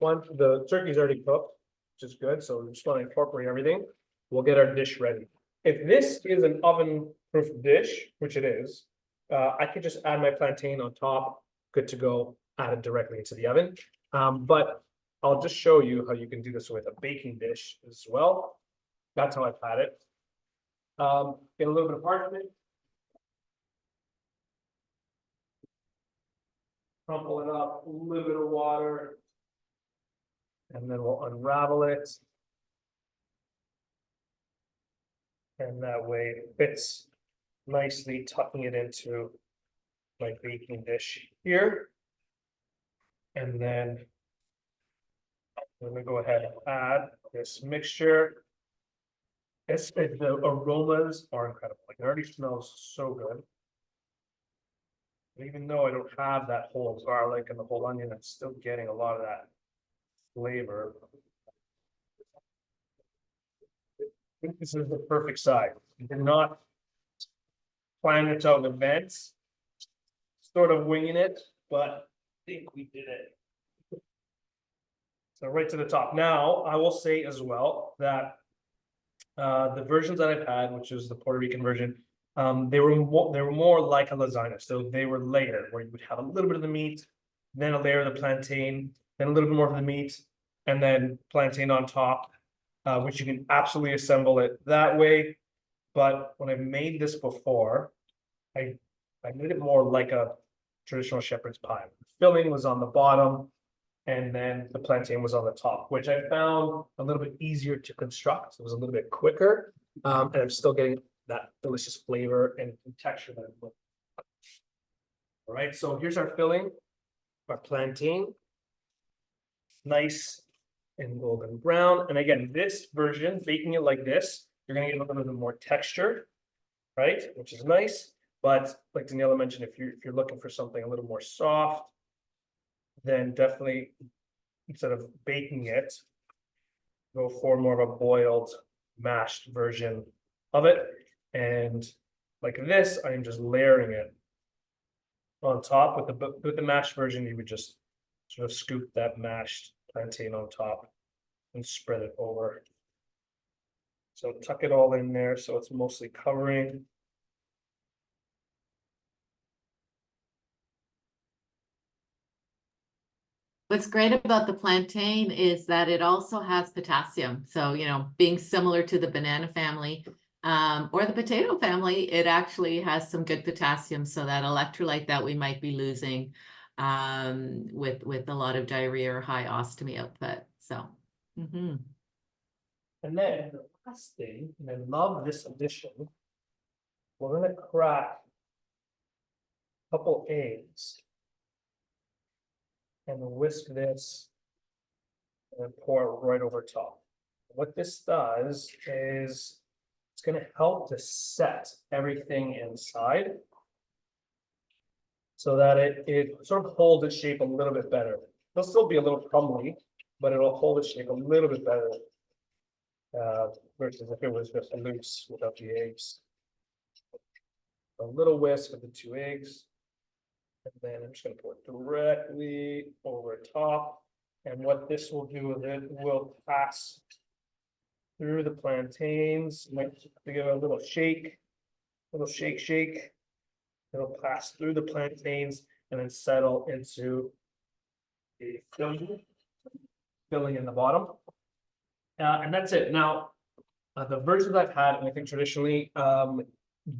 Once the turkey's already cooked, which is good. So we just want to incorporate everything. We'll get our dish ready. If this is an oven-proof dish, which it is, I could just add my plantain on top, good to go, add it directly into the oven. But I'll just show you how you can do this with a baking dish as well. That's how I've had it. Get a little bit of parchment. Crumple it up, a little bit of water. And then we'll unravel it. And that way it fits nicely, tucking it into my baking dish here. And then I'm going to go ahead and add this mixture. The aromas are incredible. Like, it already smells so good. And even though I don't have that whole garlic and the whole onion, I'm still getting a lot of that flavor. I think this is the perfect size. You did not plan this out in advance. Sort of winging it, but I think we did it. So right to the top. Now, I will say as well that the versions that I've had, which is the Puerto Rican version, they were more like a lasagna. So they were layered, where you would have a little bit of the meat, then a layer of the plantain, then a little bit more of the meat, and then plantain on top, which you can absolutely assemble it that way. But when I made this before, I made it more like a traditional shepherd's pie. The filling was on the bottom, and then the plantain was on the top, which I found a little bit easier to construct. It was a little bit quicker, and I'm still getting that delicious flavor and texture that I'm looking for. All right, so here's our filling, our plantain, nice and golden brown. And again, this version, baking it like this, you're gonna get a little bit more texture, right? Which is nice. But like Daniela mentioned, if you're looking for something a little more soft, then definitely, instead of baking it, go for more of a boiled, mashed version of it. And like this, I'm just layering it on top. With the mashed version, you would just sort of scoop that mashed plantain on top and spread it over. So tuck it all in there so it's mostly covering. What's great about the plantain is that it also has potassium. So, you know, being similar to the banana family or the potato family, it actually has some good potassium. So that electrolyte that we might be losing with a lot of diarrhea or high ostomy output. So, And then the last thing, and I love this addition, we're gonna crack a couple eggs and whisk this and pour it right over top. What this does is It's gonna help to set everything inside so that it sort of holds its shape a little bit better. It'll still be a little crumbly, but it'll hold its shape a little bit better versus if it was just loose without the eggs. A little whisk of the 2 eggs. And then I'm just going to pour it directly over top. And what this will do is it will pass through the plantains. Might give it a little shake, shake. It'll pass through the plantains and then settle into a filling in the bottom. And that's it. Now, the versions I've had, and I think traditionally,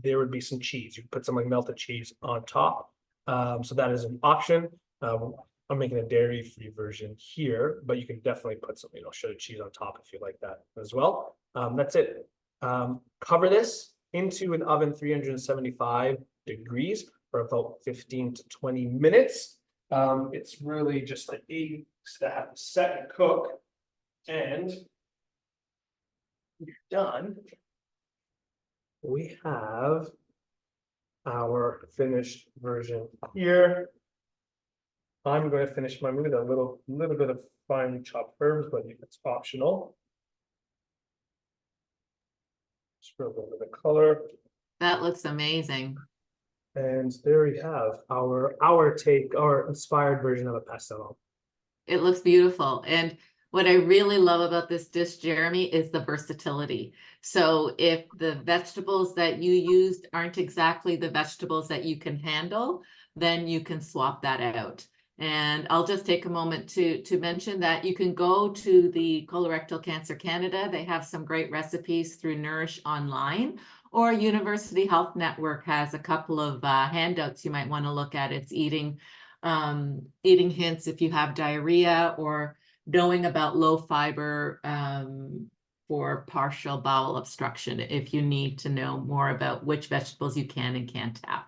there would be some cheese. You could put some like melted cheese on top. So that is an option. I'm making a dairy-free version here, but you can definitely put some, shredded cheese on top if you like that as well. That's it. Cover this into an oven 375 degrees for about 15 to 20 minutes. It's really just the eggs that have to set and cook, and you're done. We have our finished version here. I'm going to finish mine with a little bit of finely chopped herbs, but it's optional. Just for a little bit of color. That looks amazing. And there we have our inspired version of a pastel. It looks beautiful. And what I really love about this dish, Geremy, is the versatility. So if the vegetables that you used aren't exactly the vegetables that you can handle, then you can swap that out. And I'll just take a moment to mention that you can go to the Colorectal Cancer Canada. They have some great recipes through Nourish Online, or University Health Network has a couple of handouts you might want to look at. It's eating hints if you have diarrhea, or knowing about low fiber for partial bowel obstruction if you need to know more about which vegetables you can and can't have.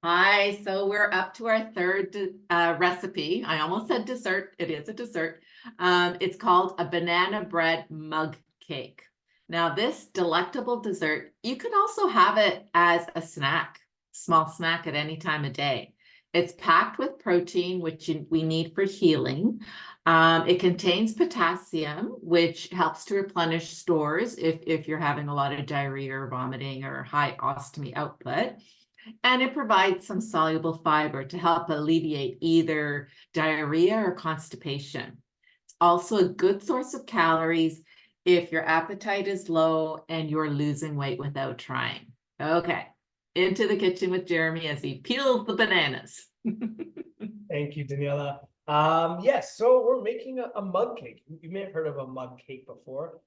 Hi, so we're up to our third recipe. I almost said dessert. It is a dessert. It's called a banana bread mug cake. Now, this delectable dessert, you can also have it as a snack, small snack at any time of day. It's packed with protein, which we need for healing. It contains potassium, which helps to replenish stores if you're having a lot of diarrhea or vomiting or high ostomy output. And it provides some soluble fiber to help alleviate either diarrhea or constipation. It's also a good source of calories if your appetite is low and you're losing weight without trying. Okay, into the kitchen with Geremy as he peels the bananas. Thank you, Daniela. Yes, so we're making a mug cake. You may have heard of a mug cake before.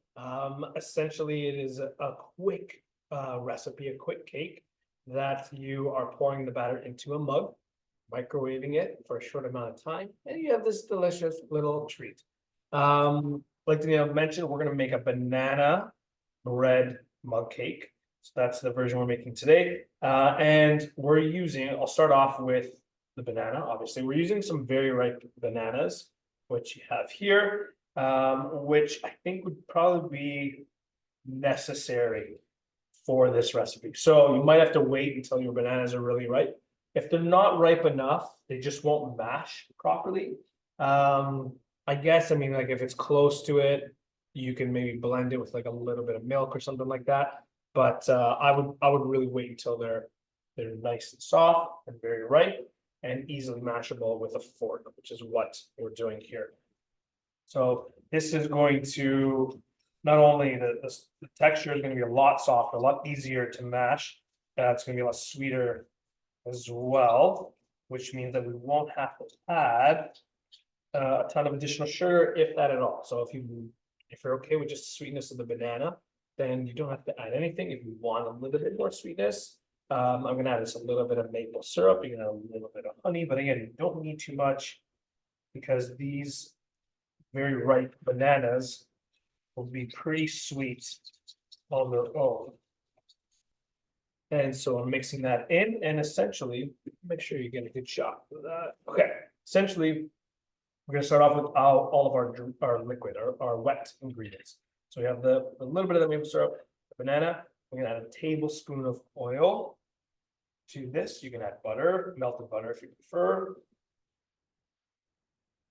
Essentially, it is a quick recipe, a quick cake that you are pouring the batter into a mug, microwaving it for a short amount of time, and you have this delicious little treat. Like Daniela mentioned, we're going to make a banana bread mug cake. So that's the version we're making today. And we're using, I'll start off with the banana. Obviously, we're using some very ripe bananas, which you have here, which I think would probably be necessary for this recipe. So you might have to wait until your bananas are really ripe. If they're not ripe enough, they just won't mash properly. I guess, I mean, like if it's close to it, you can maybe blend it with like a little bit of milk or something like that. But I would really wait until they're nice and soft and very ripe and easily mashable with a fork, which is what we're doing here. So this is going to, not only the texture is going to be a lot softer, a lot easier to mash. It's going to be a lot sweeter as well, which means that we won't have to add a ton of additional sugar, if that at all. So if you're okay with just the sweetness of the banana, then you don't have to add anything. If you want a little bit more sweetness, I'm going to add just a little bit of maple syrup. You can add a little bit of honey, but again, you don't need too much because these very ripe bananas will be pretty sweet on their own. And so I'm mixing that in, and essentially, make sure you get a good shot of that. Okay, essentially, we're gonna start off with all of our liquid, our wet ingredients. So we have a little bit of the maple syrup, the banana, We're gonna add a tablespoon of oil to this. You can add butter, melted butter if you prefer.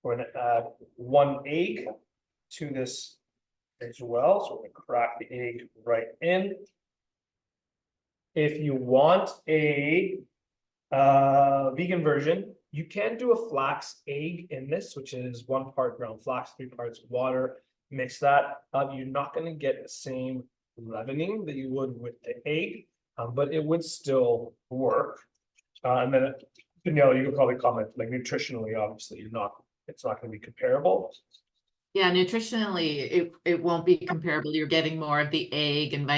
We're gonna add 1 egg to this as well. So we're gonna crack the egg right in. If you want a vegan version, you can do a flax egg in this, which is 1 part ground flax, 3 parts water. Mix that. You're not going to get the same leavening that you would with the egg, but it would still work. And then, Daniela, you could probably comment, like nutritionally, obviously, it's not going to be comparable. Yeah, nutritionally, it won't be comparable. You're getting more of the egg and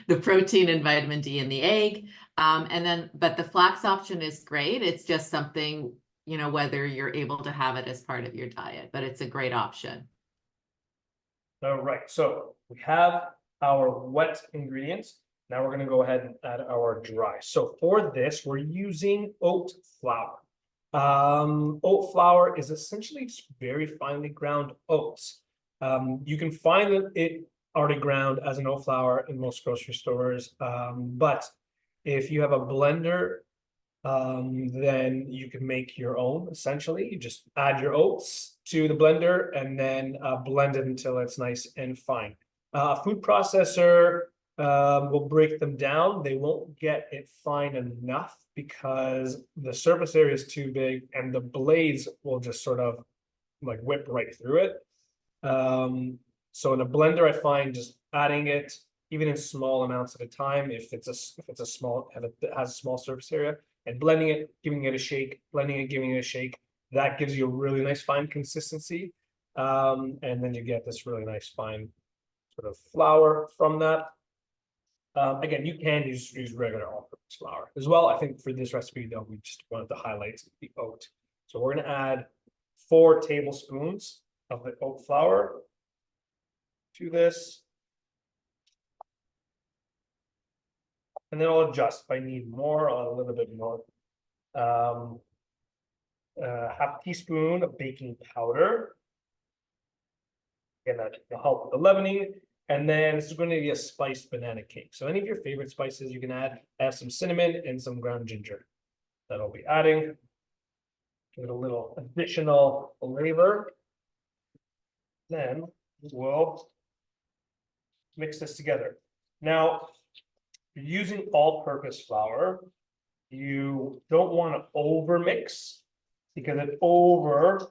the protein and vitamin D in the egg. But the flax option is great. It's just something, whether you're able to have it as part of your diet, but it's a great option. All right, so we have our wet ingredients. Now we're going to go ahead and add our dry. So for this, we're using oat flour. Oat flour is essentially just very finely ground oats. You can find it already ground as an oat flour in most grocery stores. But if you have a blender, then you can make your own. Essentially, you just add your oats to the blender and then blend it until it's nice and fine. A food processor will break them down. They won't get it fine enough because the surface area is too big and the blades will just sort of like whip right through it. So in a blender, I find just adding it even in small amounts at a time, if it has a small surface area, and blending it, giving it a shake, blending it, giving it a shake, that gives you a really nice fine consistency. And then you get this really nice fine sort of flour from that. Again, you can use regular all-purpose flour as well. I think for this recipe, though, we just wanted to highlight the oat. So we're going to add 4 tablespoons of the oat flour to this. And then I'll adjust if I need more, I'll add a little bit more. Half teaspoon of baking powder. Again, that will help with the leavening. And then this is going to be a spiced banana cake. So any of your favorite spices you can add. I have some cinnamon and some ground ginger that I'll be adding. Give it a little additional flavor. Then we'll mix this together. Now, if you're using all-purpose flour, you don't want to over mix because it overworks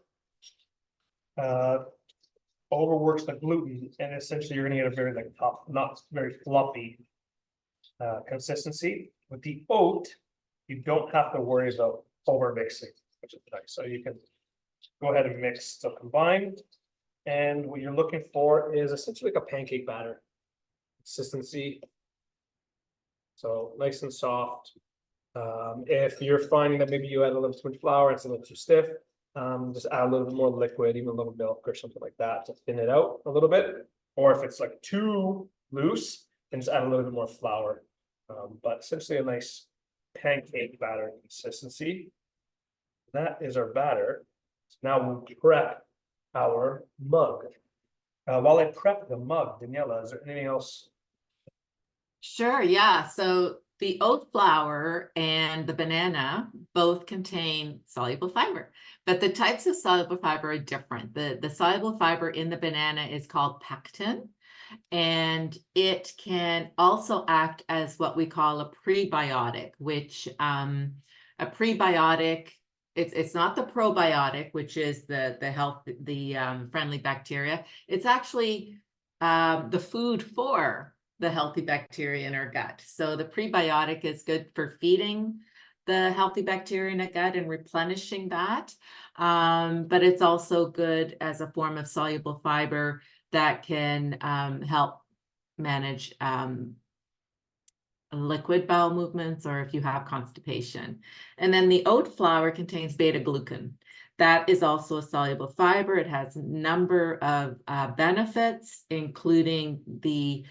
the gluten, and essentially you're going to get a very tough, not very fluffy consistency. With the oat, you don't have to worry about over mixing, which is nice. So you can go ahead and mix to combine, and what you're looking for is essentially like a pancake batter consistency. So nice and soft. If you're finding that maybe you add a little too much flour, it's a little too stiff, just add a little bit more liquid, even a little milk or something like that to thin it out a little bit. Or if it's like too loose, then just add a little bit more flour. But essentially a nice pancake batter consistency. That is our batter. So now we'll prep our mug. While I prep the mug, Daniela, is there anything else? Sure, yeah. So the oat flour and the banana both contain soluble fiber, but the types of soluble fiber are different. The soluble fiber in the banana is called pectin, and it can also act as what we call a prebiotic, which a prebiotic, it's not the probiotic, which is the friendly bacteria. It's actually the food for the healthy bacteria in our gut. So the prebiotic is good for feeding the healthy bacteria in the gut and replenishing that. But it's also good as a form of soluble fiber that can help manage liquid bowel movements or if you have constipation. And then the oat flour contains beta glucan. That is also a soluble fiber. It has a number of benefits, including the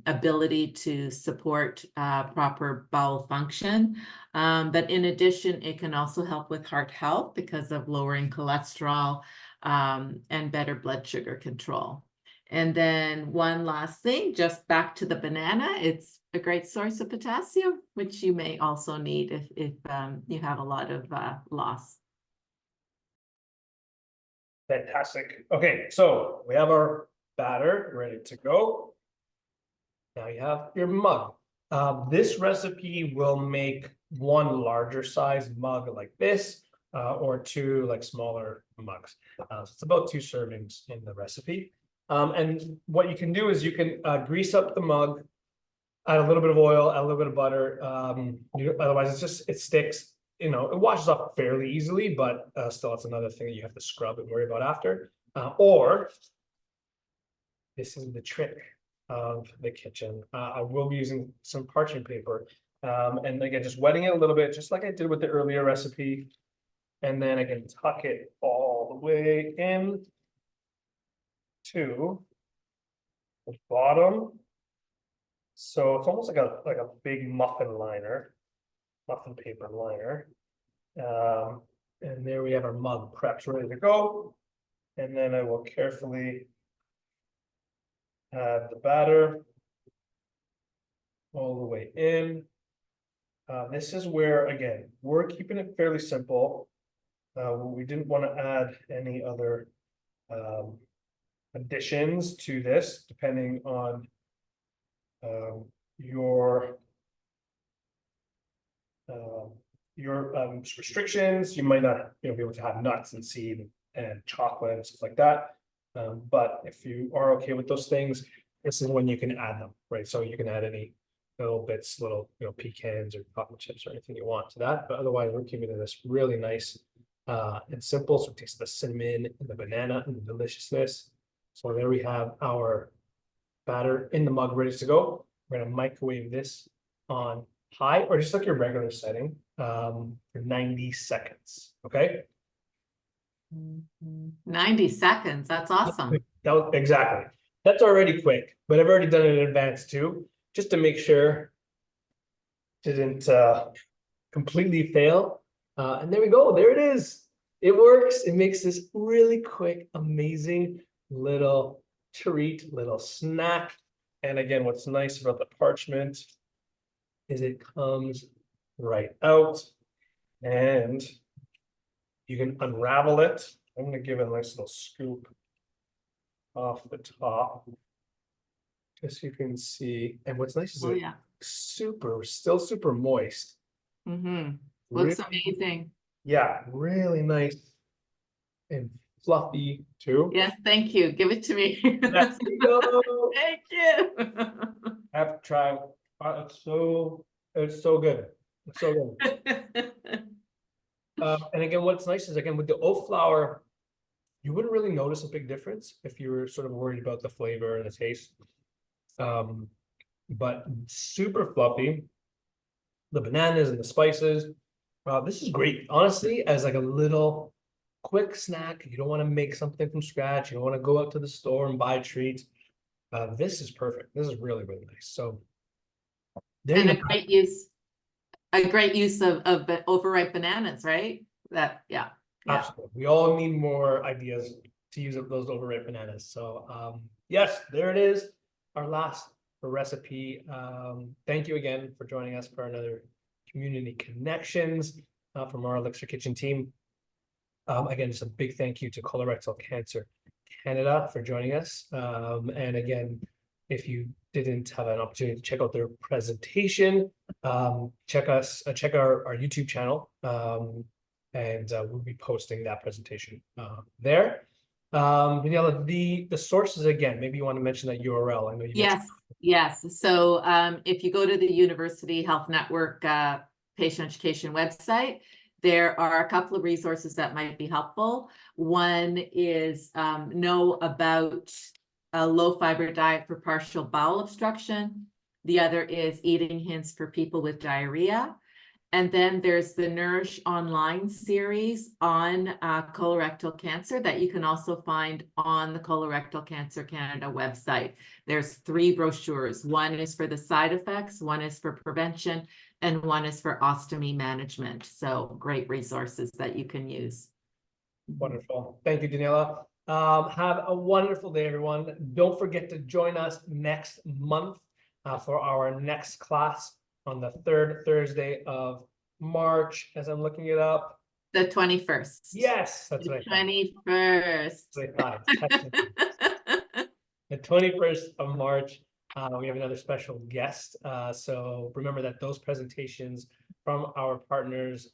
ability to support proper bowel function. But in addition, it can also help with heart health because of lowering cholesterol and better blood sugar control. And then one last thing, just back to the banana, it's a great source of potassium, which you may also need if you have a lot of loss. Fantastic. Okay, so we have our batter ready to go. Now you have your mug. This recipe will make one larger size mug like this, or two like smaller mugs. So it's about 2 servings in the recipe. And what you can do is you can grease up the mug, add a little bit of oil, add a little bit of butter. Otherwise, it sticks. You know, it washes off fairly easily, but still, it's another thing that you have to scrub and worry about after. Or this is the trick of the kitchen. I will be using some parchment paper, and again, just wetting it a little bit, just like I did with the earlier recipe. And then I can tuck it all the way in to the bottom. So it's almost like a big muffin paper liner. And there we have our mug prepped, ready to go. And then I will carefully add the batter all the way in. This is where, again, we're keeping it fairly simple. We didn't want to add any other additions to this, depending on your restrictions. You might not, be able to have nuts and seed and chocolate and stuff like that. But if you are okay with those things, this is when you can add them, right? So you can add any little bits, pecans or chocolate chips or anything you want to that. But otherwise, we're keeping this really nice and simple. So it tastes the cinnamon and the banana and the deliciousness. So there we have our batter in the mug ready to go. We're gonna microwave this on high or just like your regular setting for 90 seconds. Okay. 90 seconds. That's awesome. Exactly. That's already quick, but I've already done it in advance too, just to make sure it didn't completely fail. And there we go. There it is. It works. It makes this really quick, amazing little treat, little snack. And again, what's nice about the parchment is it comes right out and you can unravel it. I'm going to give it a nice little scoop off the top, just so you can see. And what's nice is still super moist. Looks amazing. Yeah, really nice and fluffy too. Yes, thank you. Give it to me. There you go. Thank you. I have to try. It's so good. It's so good. And again, what's nice is with the oat flour, you wouldn't really notice a big difference if you were sort of worried about the flavor and the taste. But super fluffy. The bananas and the spices. This is great, honestly, as like a little quick snack. You don't want to make something from scratch. You don't want to go out to the store and buy treats. This is perfect. This is really, really nice. So there and you a great use of overripe bananas, right? Absolutely. We all need more ideas to use up those overripe bananas. So yes, there it is, our last recipe. Thank you again for joining us for another Community Connections from our ELLICSR Kitchen team. Again, just a big thank you to Colorectal Cancer Canada for joining us. And again, if you didn't have an opportunity to check out their presentation, check our YouTube channel, and we'll be posting that presentation there. Daniela, the sources again, maybe you want to mention that URL. I know you Yes. So if you go to the University Health Network patient education website, there are a couple of resources that might be helpful. One is know about a low fiber diet for partial bowel obstruction. The other is eating hints for people with diarrhea. And then there's the Nourish Online series on colorectal cancer that you can also find on the Colorectal Cancer Canada website. There's 3 brochures. One is for the side effects, one is for prevention, and one is for ostomy management. So great resources that you can use. Wonderful. Thank you, Daniela. Have a wonderful day, everyone. Don't forget to join us next month for our next class on the 3rd Thursday of March, as I'm looking it up. The 21st. Yes, that's what I thought. 21st. That's what I thought. Technically. The 21st of March, we have another special guest. So remember that those presentations from our partners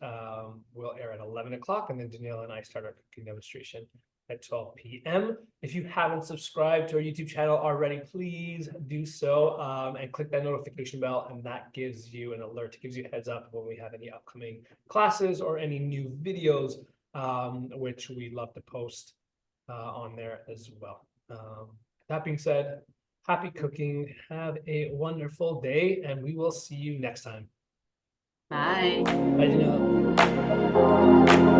will air at 11 o'clock, and then Daniela and I start our cooking demonstration at 12 p.m. If you haven't subscribed to our YouTube channel already, please do so and click that notification bell, and that gives you an alert. It gives you a heads up when we have any upcoming classes or any new videos, which we love to post on there as well. That being said, happy cooking, have a wonderful day, and we will see you next time. Bye. Bye, Daniela.